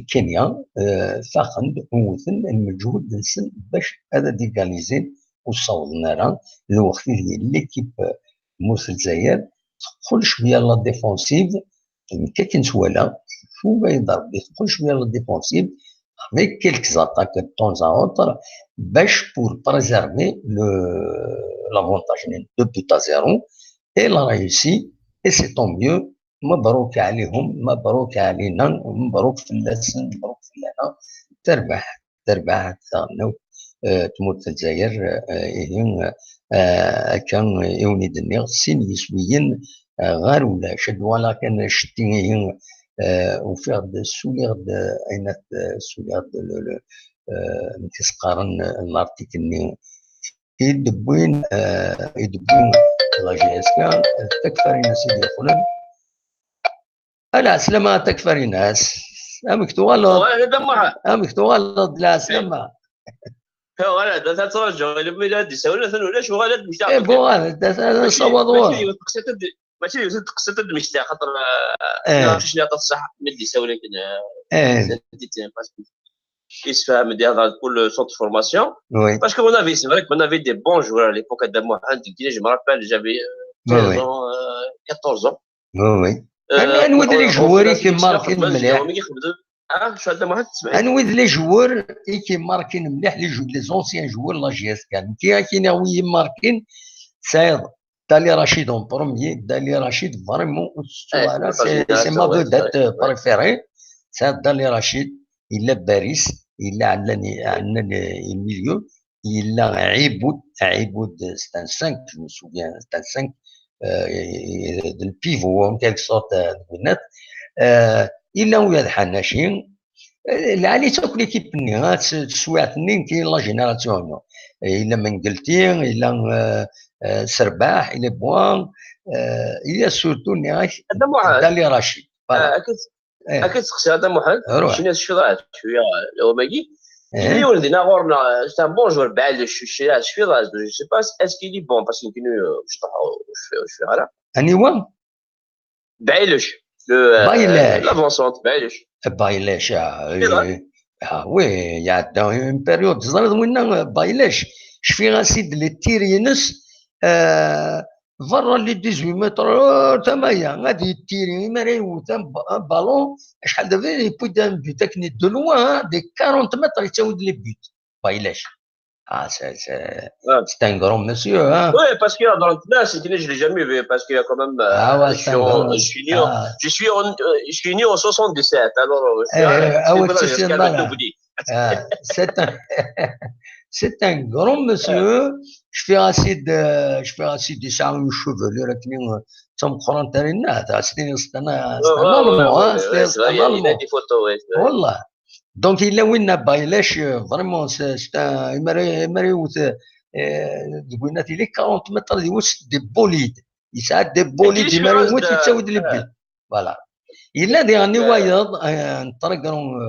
كينيا فاقد وثن المجهود نسن باش هذا ديكاليزي وصوتنا راه الوقت اللي ليكيب مرسل الجزائر تدخل شويه لا ديفونسيف كي نتوالا شو يضرب يدخل شويه لا ديفونسيف avec quelques attaques de temps à autre pour préserver l'avantage de 2-0 et il a réussi et c'est tant mieux مبروك عليهم مبروك علينا مبروك في اللسن مبروك في لنا تربح تموت الجزائر كان يوني دنيا سين يسويين غير ولا شد ولا كان شتين وفيه السوليغ عينات السوليغ تسقارن الارتيكل يدبوين لا جي اس كان تكفرين سيدي خلال لا سلامة تكفري ناس امك تولد امك تولد لا سلامة غلط تترجع البلاد يسوي لنا ولا شو غلط مش ايه بو غلط هذا صوضوا ماشي تقصد مش خاطر مش لا تصح مدي يسوي لك يسفهم دي هذا كل سونتر فورماسيون parce qu'on avait c'est vrai qu'on avait des bons joueurs à l'époque de Mohamed je me rappelle j'avais 13 ans 14 ans oui انوذ لي جواري كي ماركين مليح شو هذا ما تسمع انوذ لي جوار كي ماركين مليح لي زونسيان جوار لا جي اس كان كي وي ماركين سعيد دالي رشيد اون بروميي دالي رشيد فريمون سي ما فودات بريفيري سعيد دالي رشيد الا باريس الا عندنا الميليو الا عيبود ستان 5 جو سوفيان ستان 5 le pivot en quelque sorte البنات الا ويا الحناشين اللي تاكل ليكيب ني تسويعت نين كاين لا جينيراسيون الا منقلتي الا سرباح الا بوان الا سورتو ني دالي رشيد اكيد تخسر هذا محل شي ناس شفيضات شويه لو ماكي كي ولدي ناغورنا سي ان بون جور بعد شي ناس شفيضات جو سي با اسكي لي بون باسكو يمكن واش على اني وان بعيلش لافونسونت بايلاش وي يا اون بيريود زرد وين بايلاش شفي غاسيد لي تيرينس برا لي 18 متر تمايا غادي تيري مري وتم بالون شحال دابا يبدا بيتاكني دو لوان دي 40 متر يتاود لي بيت بايلاش c'est un grand monsieur hein oui parce qu'il y a dans le je l'ai jamais vu parce qu'il y a quand même je suis né en 77 alors c'est un grand monsieur je fais assez de ça une chevelure لكن تم قران ترينا سنين سنه il a des photos والله دونك الا وين بايلاش فريمون ستا مريوت قلنا لي 40 متر ديوس دي بوليد يساعد دي بوليد مريوت يتساود البيت فوالا الا ديغني وايض نطرقرون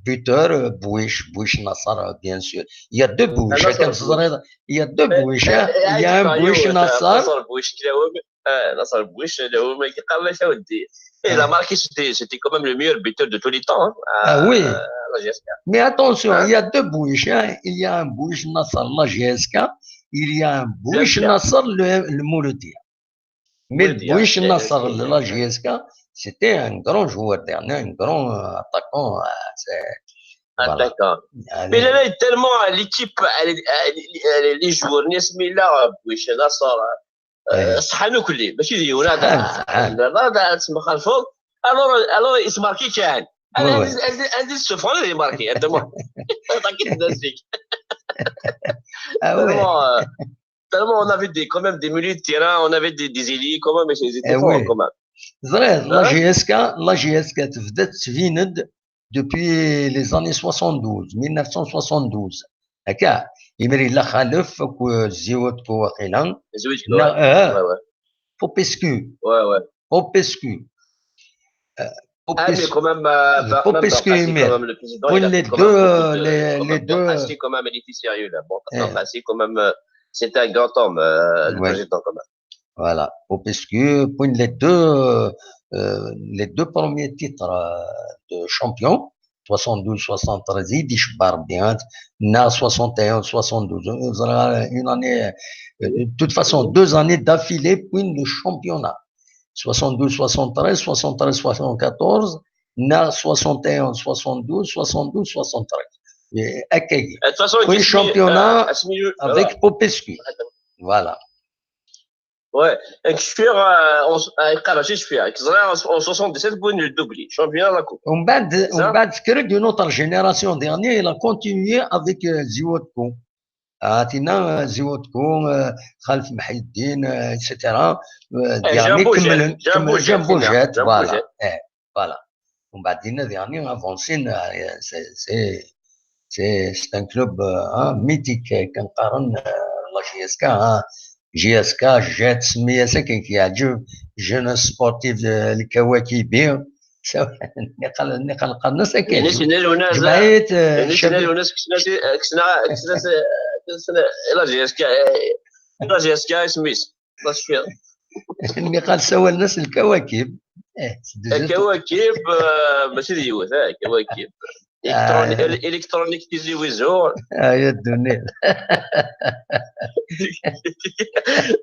بوتور بويش نصر بيان سور يا دو بويش كنصدر يا دو بويش يا بويش نصر بويش نصر بويش لو ما كيقابلش اودي Et la marque, c'était quand même le meilleur buteur de tous les temps. Ah oui. Mais attention, il y a deux bouches. Il y a un bouche Nasser, la GSK. Il y a un bouche Nasser, le Mouloudia. Mais le bouche Nasser, la GSK, c'était un grand joueur dernier, un grand attaquant. d'accord. Mais là, tellement l'équipe, les joueurs, Nesmila, Bouchena, Sora, صحانو كلي ماشي ديونا هذا تسمى خلفوك الو يسماركي كان انا عندي السفون اللي ماركي هذا ما اكيد الناس فيك tellement on avait quand même des milieux de terrain, on avait des ailiers quand même, mais ils étaient forts quand même. Vrai, la GSK تفيند depuis les années 72 1972 هكا يمري لا خالف زيوت واقيلا Popescu. Ouais. Popescu. Mais quand même, Popescu le président, il a les deux. Assis quand même, il était sérieux là. Bon, Assis quand même, c'était un grand homme, le président quand même. Voilà, Popescu, les deux premiers titres de champion, 72-73, il dit bien, 61-72, une année, de toute façon, 2 années d'affilée, puis le championnat. 72-73, 73-74, 61-72, 72-73. Et accueilli. De toute façon, le championnat avec Popescu. Voilà. Ouais, en 77 le doublé, championnat de la coupe. On bat d'une autre génération dernière, il a continué avec Ziwotko. عطينا زيوتكو خالف محي الدين اكسيتيرا ديرني جنب بوجات فوالا ومن بعد دينا ديرني افونسين سي ان كلوب ميتيك كنقارن لا جي اس كا جات سميتها كان كيعجب جون سبورتيف الكواكبي نقل الناس كاين جمعيه كسنا لا جي اس كا سميس اللي قال سوى الناس الكواكب الكواكب ماشي ديوث كواكب الكترونيك تيزيويزور يا الدنيا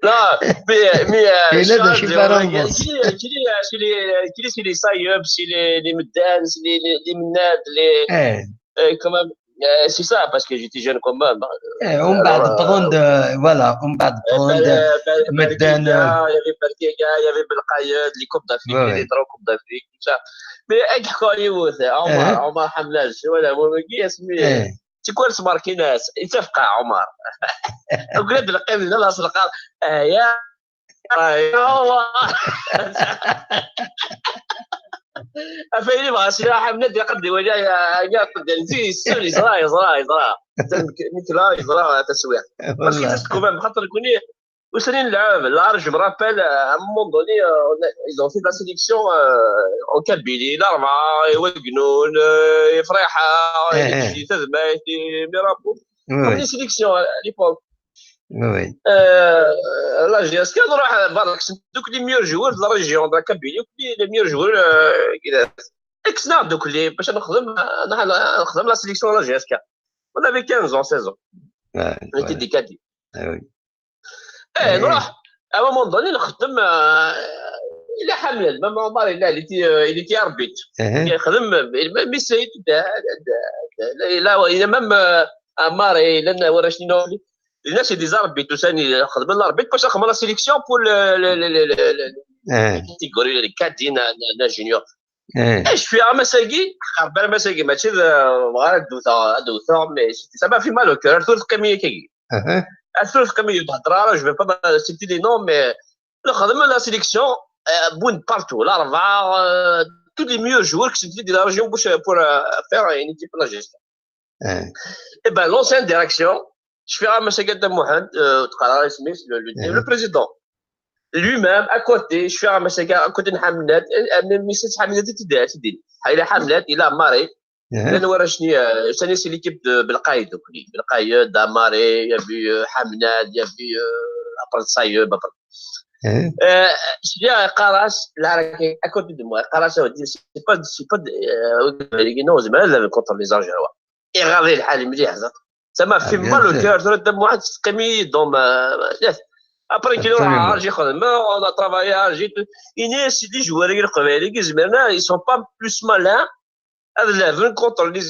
لا مي هذا شي فرنسا كي لي صايب سي لي مدان لي مناد لي كمان c'est ça parce que j'étais jeune quand même. On va prendre voilà, on va prendre Medden, il y avait Berkega, il y avait Belkayed, les coupes d'Afrique, les 3 coupes d'Afrique, tout ça. Mais احكوا لي عمر حملاج ولا مومكي اسمي تكون سماركي ناس يتفقع عمر وقلت القيم من الاصل قال يا الله افيني ما سلاح من يقضي وجاي يقضي نزيد السوري صراي مثل صراي تسويق بس كيتسكو même خاطر كوني وسنين نلعب là je me rappelle à un moment donné ils ont fait de la sélection en Kabylie الاربعه يوقنون يفرحها يجي تذبح ميرابو في sélection à l'époque Oui. La GSK نروح برك دوك لي ميور جوور د لا ريجيون د كابيلي لي ميور جوور اكسنا دوك لي باش نخدم لا سيليكسيون لا GSK on avait 15 ans 16 ans on était des cadets نروح à un moment donné نخدم الى حمل مام عمر il était arbitre يخدم مي سيد لا مام عمر لنا ورشني نولي الناس اللي زاربيت وثاني خدم الاربيت باش نخدم لا سيليكسيون بور كاتيجوري لي كاتين نا جونيور ايش في مساكي خربان مساكي ماشي غير دوثا مي سا في مالو كور ثلث كميه كي ثلث كميه تهضر جو با سيتي لي نو مي نخدم لا سيليكسيون بون بارتو الاربعه تو لي ميو جوور كي سيتي دي لا ريجيون بور فير ان ايكيب لا جيستيون اي بان لونسين ديريكسيون je fais un Sagat Mohamed, le président. Lui-même, à côté, je fais un Sagat à côté de Hamlet, mais c'est Hamlet qui dit. Il a Hamlet, il a Maré. C'est l'équipe de Belkayed. Belkayed, Amaré, il y a vu Hamlet, il y a vu après Saïeb. Je viens à Karas, à côté de moi. Karas, c'est pas c'est pas contre les Algérois. Et regardez le Halim, ça m'a fait mal au cœur. Après qu'il on a travaillé, ils sont pas plus malins هذا ليفل كونتر لي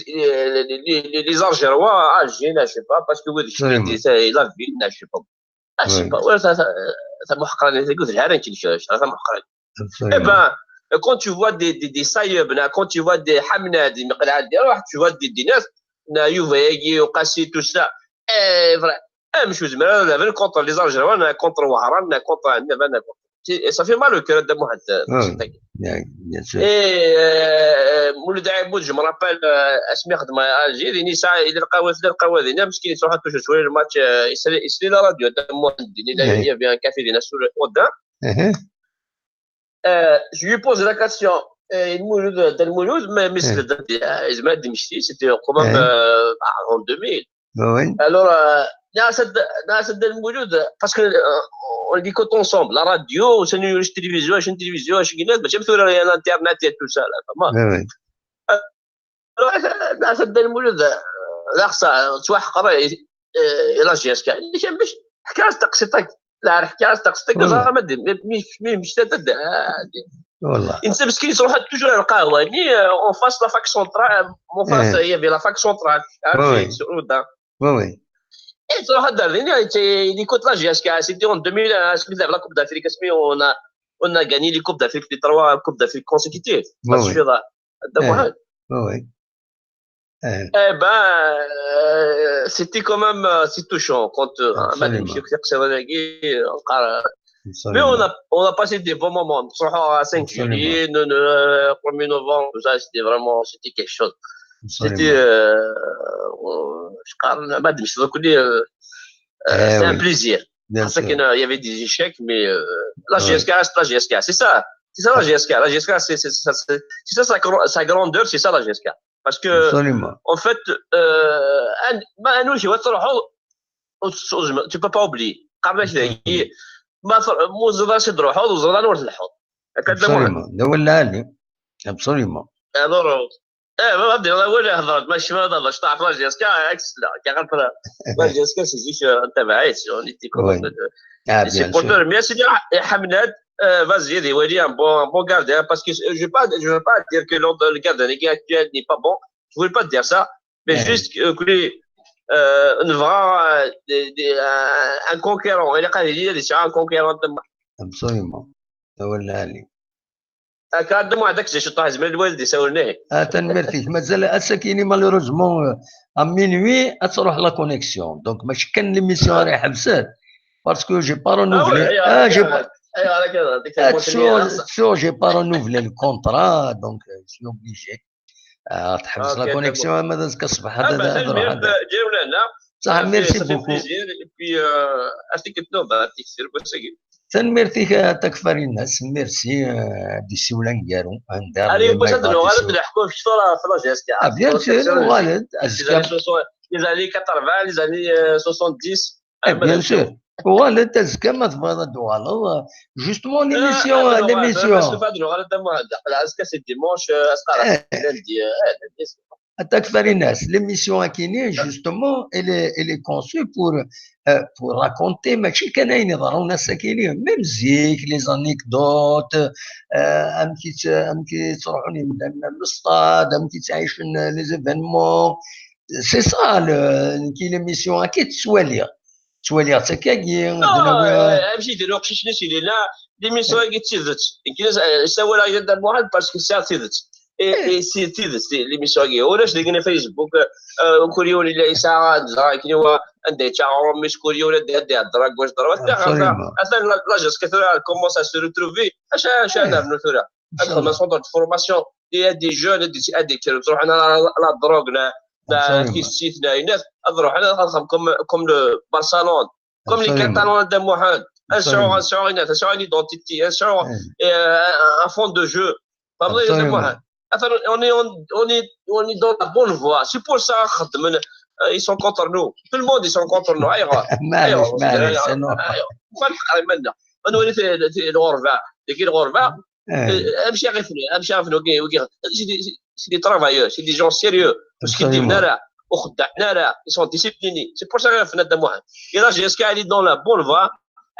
زالجيروا الجين je sais pas parce que il a vu je sais pas je sais pas ولا محقرين يقول الهران كي نشوف هذا محقرين eh ben quand tu vois des saïb quand tu vois des hamna des مقلعات ديال tu vois des ناس يوفيغي وقاسي tout ça vrai مش زعما ليفل كونتر لي زالجيروا كونتر وهران كونتر عندنا et ça fait mal au cœur de Mohamed. Bien sûr. Et Mouloud Aïboud, je me rappelle, Asmir de Algérie, il est le Qawadini, parce qu'il est sur le match, il se la radio, il y avait un café sur le Odin. Je lui pose la question, Mouloud, mais c'était quand même en 2000. Alors, parce que on dit quand ensemble la radio c'est une télévision c'est une télévision je قلنا باش مثلا الانترنت et tout ça là فما الناس ديال المولود لا خصها توحقر الى جيسكا اللي باش حكايه تقسيطك لا حكايه تقسيطك ما مش تدد والله انت مسكين تروح توجور القهوه ني اون فاس لا فاك سونترال مون فاس هي بلا فاك سونترال عرفتي سعوده وي Et tu vois, il écoute la GSK. C'était en 2000, la Coupe d'Afrique. On a gagné les Coupes d'Afrique, les 3 Coupes d'Afrique consécutives. Ça suffit là. Oui. Eh ben, c'était quand même touchant quand mais on a passé des bons moments. À 5 juillet, 1er novembre, tout ça, c'était quelque chose. C'était c'est un plaisir. Il y avait des échecs, mais la GSK, c'est la GSK. C'est ça la GSK. La GSK, c'est ça sa grandeur, c'est ça la GSK. Parce que, en fait, tu peux pas oublier. Absolument. Alors, ما بدي ولا هضرت ماشي ما هضرتش تعرف لا جي اس كا اكس لا كي غنفر لا جي اس كا سيجيش انت بعيد نيتي كومون سيبورتور مي سيدي حماد vas-y دي ولي un bon gardien parce que je veux pas dire que le gardien actuel n'est pas bon je voulais pas dire ça mais juste que un conquérant il قال لي un conquérant absolument ولا علي كان هذاك زي شطح زميل الوالد يسولناه تنمرتيك مازال الساكيني مالوروزمون ا مينوي تروح لا كونيكسيون دونك ماشي كان ليميسيون راهي حبسات باسكو جي با رونوفلي جي با رونوفلي الكونترا دونك سي اوبليجي تحبس لا كونيكسيون ماذا كصبح هذا جاونا هنا صح ميرسي بوكو بي ارتيك النوبه ارتيك سير بوسكي تنمرتيك تكفري الناس ميرسي دي سولان كارو عندها علي باش غالب نحكوا في الشطره في لا جي اس كي بيان سور غالب les années 80 les années 70 بيان سور غالب تزكى ما تفضل غالب جوستمون ليميسيون غالب العسكر سي ديمونش اسقر lundi تكفري الناس ليميسيون كاينين جوستومون elle est conçue pour raconter ماشي كاين يظهروا ناس ساكنين ميم زيك لي زانيكدوت ام كي تروحوا للسطاد ام كي تعيشوا لي زيفينمون سي سا كي ليميسيون اكيد توالي حتى كاين امشي يديروا قشيش ناس اللي لا ليميسيون كي تيزت كاين سوا لا يدير واحد باسكو سا تيزت et c'est l'émission qui est là je l'ai Facebook كوريون اللي ساعه زراي كي هو عندي تعاون مش كوريون اللي عندي الدراك واش ضربت مثلا لا جاست كثر كومونس ا سو ريتروفي اش انا نثورا ادخل ما سونتر فورماسيون دي جون دي تروح انا لا دروغ لا كي سيتنا الناس نروح انا نخدم كوم لو برشلون كوم لي كاتالون دم واحد اسعوا الناس ايدونتيتي اسعوا ان فون دو جو فهمتي دم واحد on est dans la bonne voie. C'est pour ça ils sont contre nous. Tout le monde ils sont contre nous. C'est des travailleurs, c'est des gens sérieux. Parce qu'ils ils sont disciplinés. C'est pour ça que là, GSK elle est dans la bonne voie.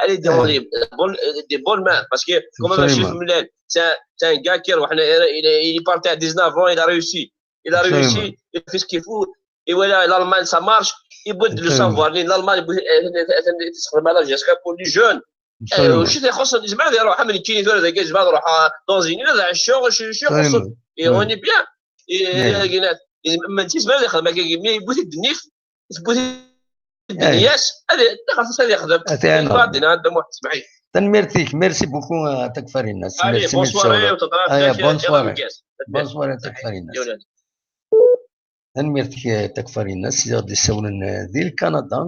Elle est dans des bonnes mains. Parce que, comme le chef Moulen, c'est un gars qui il est parti à 19 ans, il a réussi. il a réussi, il fait ce qu'il faut. Et voilà, l'Allemagne, ça marche. Il faut le savoir. L'Allemagne, pour les jeunes. وش اللي خصنا الجماعه اللي يروحوا من كاين ولا داك الجماعه يروحوا دونزين ولا الشغل شي خصهم اوني بيان لقينا ما انت زمان اللي خدمه كي بوث الدنيف بوث الدنياس هذه خاص هذه يخدم بعدين هذا واحد اسمعي تنميرتيك ميرسي بوكو تكفري الناس ميرسي بونسوار بونسوار تكفري الناس تنميرتيك تكفري الناس غادي يسولن ديال كندا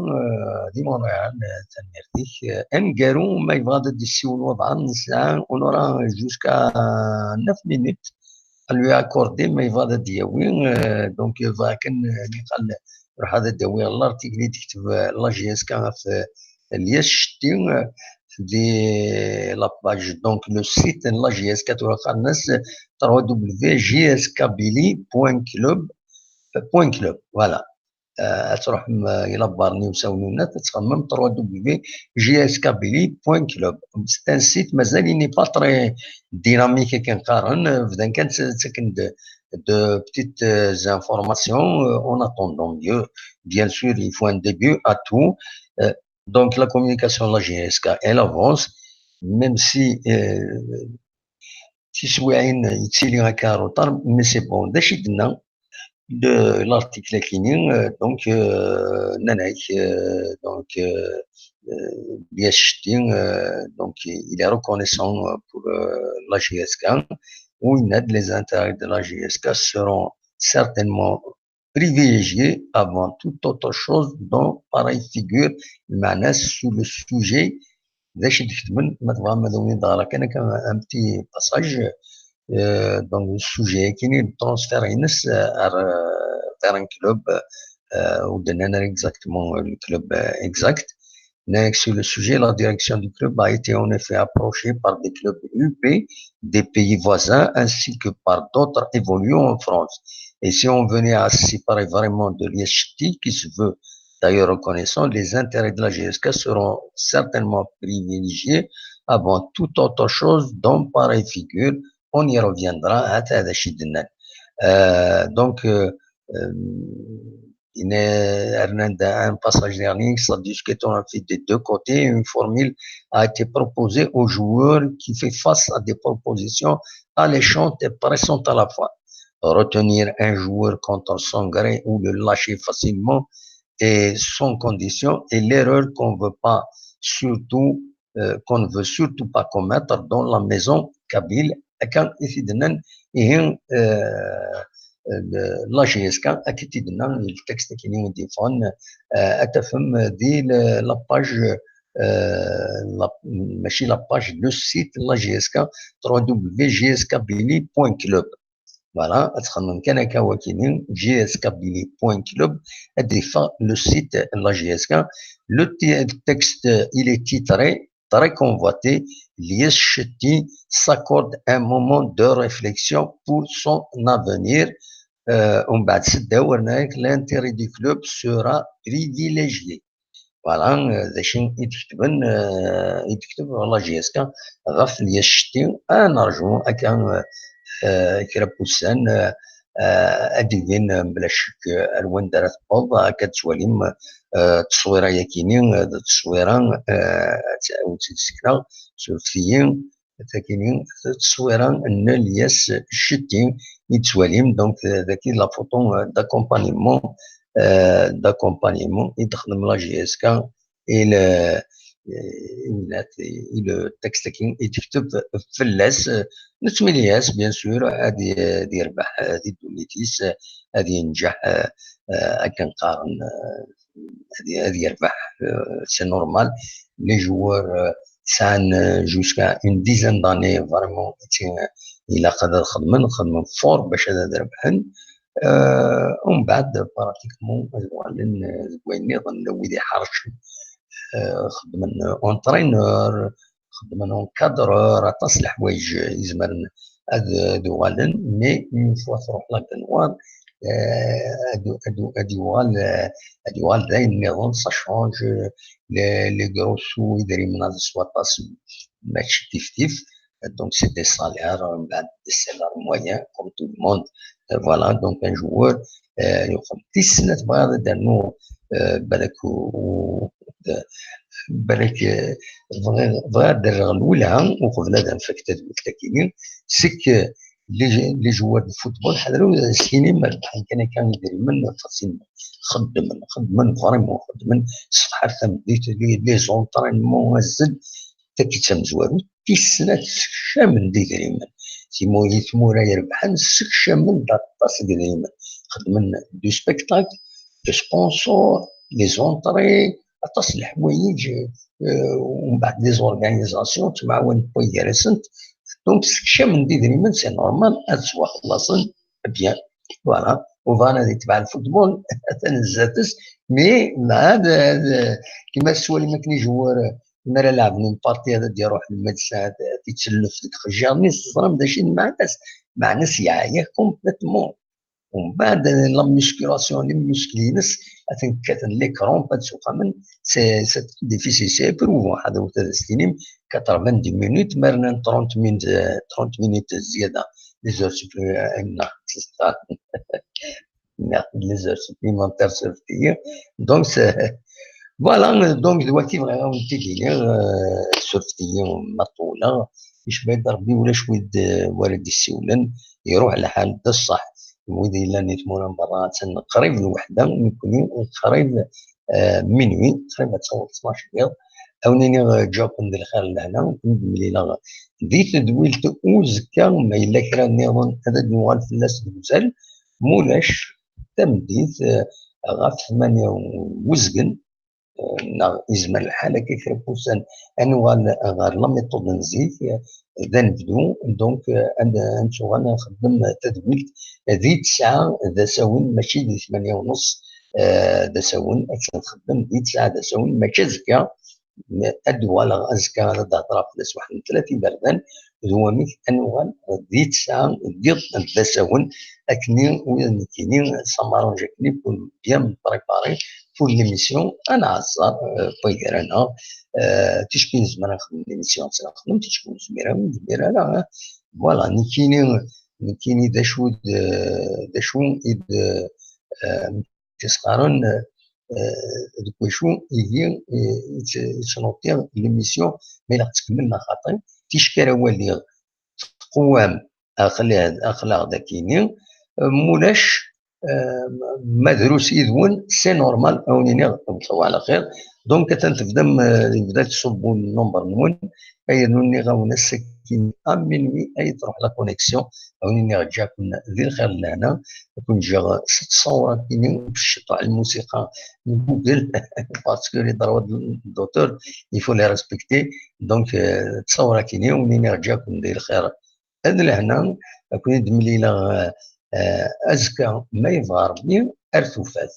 دي مونريال تنميرتيك انكارو ما يبغى يسول وضع نساء ونرى جوسكا 9 مينوت lui accordé ما يبغى دياوي دونك كان قال راح هذا داوي الارتيكل اللي تكتب لا جي اس كا في الياس شتي دي لاباج دونك لو سيت لا جي اس كا تلقى الناس www.gskabili.club فوالا تروح الى بارني وساولونا تتخمم www.gskabili.club سي ان سيت مازال ني با تري ديناميك كنقارن بدا كانت ساكن de petites informations en attendant mieux. Bien sûr, il faut un début à tout. Donc, la communication de la GSK, elle avance, même si شويين يتسيلي هكا روطار مي سي بون داش يدنا de l'article clinique donc Nanaï donc Biachetin donc il est reconnaissant pour la GSK où les intérêts de la GSK seront certainement privilégiés avant toute autre chose dont pareille figure المعنى sur le sujet باش تخدم ما تبغى ما دوني دارك انا كان ان بتي باساج دون السوجي كاين ترانسفير ينس vers un club ou de exactement le club exact. Sur le sujet, la direction du club a été en effet approchée par des clubs UP des pays voisins ainsi que par d'autres évoluant en France. Et si on venait à se séparer vraiment de l'ISHT, qui se veut d'ailleurs reconnaissant, les intérêts de la GSK seront certainement privilégiés avant toute autre chose dont pareille figure. On y reviendra. Donc, il y a un passage dernier qui s'est discuté en fait des deux côtés. Une formule a été proposée aux joueurs qui fait face à des propositions alléchantes et pressantes à la fois. Retenir un joueur contre son gré ou le lâcher facilement et sans condition est l'erreur qu'on veut pas surtout qu'on ne veut surtout pas commettre dans la maison kabyle. كان يفيدنا إيه لا جي اس كا أكيد يدنا التكست كيني وديفون أتفهم دي لاباج ماشي لاباج لو سيت لا جي اس كا www.gskabili.club فوالا تخمم كان هكا هو كاينين gskabili.club أديفا لو سيت لا جي اس كا لو تكست إلي تيتري très convoité, l'ISHT s'accorde un moment de réflexion pour son avenir. L'intérêt du club sera privilégié. Voilà, يكتب والله جي اس كا غف اليشT نرجو كان كربوسان أدين بلا شك الوان دارت بوض كتسواليم تصويرة يكينين تصويرة وتسكرا سوفيين تاكينين تصويرة ان الياس شتين يتسواليم دونك ذاكي لا فوتون داكومبانيمون يدخل لا جي اس كا le texte كي يتكتب فلاس نتمنياس بيان سور غادي يربح هادي دوليتيس غادي ينجح كنقارن غادي يربح سي نورمال لي جوار سان جوسكا اون ديزان داني فريمون الا قدر خدمن فور باش هذا ربحن ومن بعد براتيكمون زويني ظن ويدي حرش خدمن اونترينور خدمن اون كادرور طاس الحوايج يزمرن هادو غالن مي اون فوا تروح لا كنوار هادو غال داين النظام سا شونج لي غروسو يدري من هاد السواطاس ماشي تيف donc c'est des salaires, des salaires moyens comme tout le monde فوالا دونك ان جوور يقوم 10 سنات بغا دارنو بالك بالك بغا دار الاولى وقبل هذا فكت التكيين سك لي جوار الفوتبول حضروا السينما بحال كان يدير من فاسين خدم فريمون خدم صفحه ثمديت لي زونطرينمون زد تكتم زوارو 10 سنات شامل دي دايما سيمو يثمورا يربحان سك شامل داطاس دايما خدمن دو سبيكتاكل دو سبونسور لي زونطري عطاس الحوايج ومن بعد لي زورغانيزاسيون تمعاون بويرسنت دونك شامل دي دايما سي نورمال اسوا خلاصن بيان فوالا وفانا اللي تبع الفوتبول تنزاتس مي مع هذا كيما السؤال ما كاين جوار مرة لعبني بارتي هذا ديال روح المدرسة تيتسلف ديك الخجار نيس الصرام داشي مع ناس يعيا كومبليتمون ومن بعد لا ميسكيلاسيون لي مسكلينس كاتن لي كرومب تسوق من سي ديفيسيل سي بروفون هذا هو 30 80 مينوت مرنا 30 مينوت زيادة لي زور لي زور سوبليمونتير سيرفيير دونك فوالا دونك دلوقتي بغا تيدير سورفتيه مطوله يشبه ربي ولا شويه والد السولن يروح على حال الصح ويدي الا نيتمونا برا قريب الوحده يكون قريب منوي قريب تصور 12 دقيقه او نيني جاكم ديال الخير لهنا ونكون مليله ديت دويلت وزكا ما الا كرا نيرون هذا نوال فلاس المزال مولاش تمديت غا 8 وزقن إزمة الحالة كيف يكون أنوال غير لا ميثود نزيد إذا نبدو دونك أنتو أنا نخدم تدويل ذي 9 ذا ساون ماشي ذي 8 ونص ذا ساون نخدم ذي 9 ذا ساون ماشي زكا أدوال أزكا هذا هضرة فلاس 31 بردان هو مثل أنوال ذي 9 ذا ساون أكني كاينين سامارون جاكني بون بيان بريباري pour l'émission انا عصار بغير انا تشكين زمان نخدم ليميسيون نخدم تشكون زميره لا فوالا نكيني داشو إد تسقارن دوكوشو يجي يتنوطير ليميسيون ما إلا تكملنا خاطر تيشكال والي قوام أخلاق داكيني مولاش مدروس يدون سي نورمال اونيني نطلعوا على خير دونك تنتبدا بدات تصبوا النمبر نون اي نوني غاونا السكين منوي اي تروح لا كونيكسيون اونيني رجعكم ذي الخير لهنا يكون جا 6 صورات كاينين باش تطلع الموسيقى من جوجل باسكو لي ضربات الدكتور يفو لي ريسبكتي دونك تصور كاينين ونيني رجعكم ذي الخير هذا لهنا كون دمليله أزكى ما يبغى ربي أرثوفات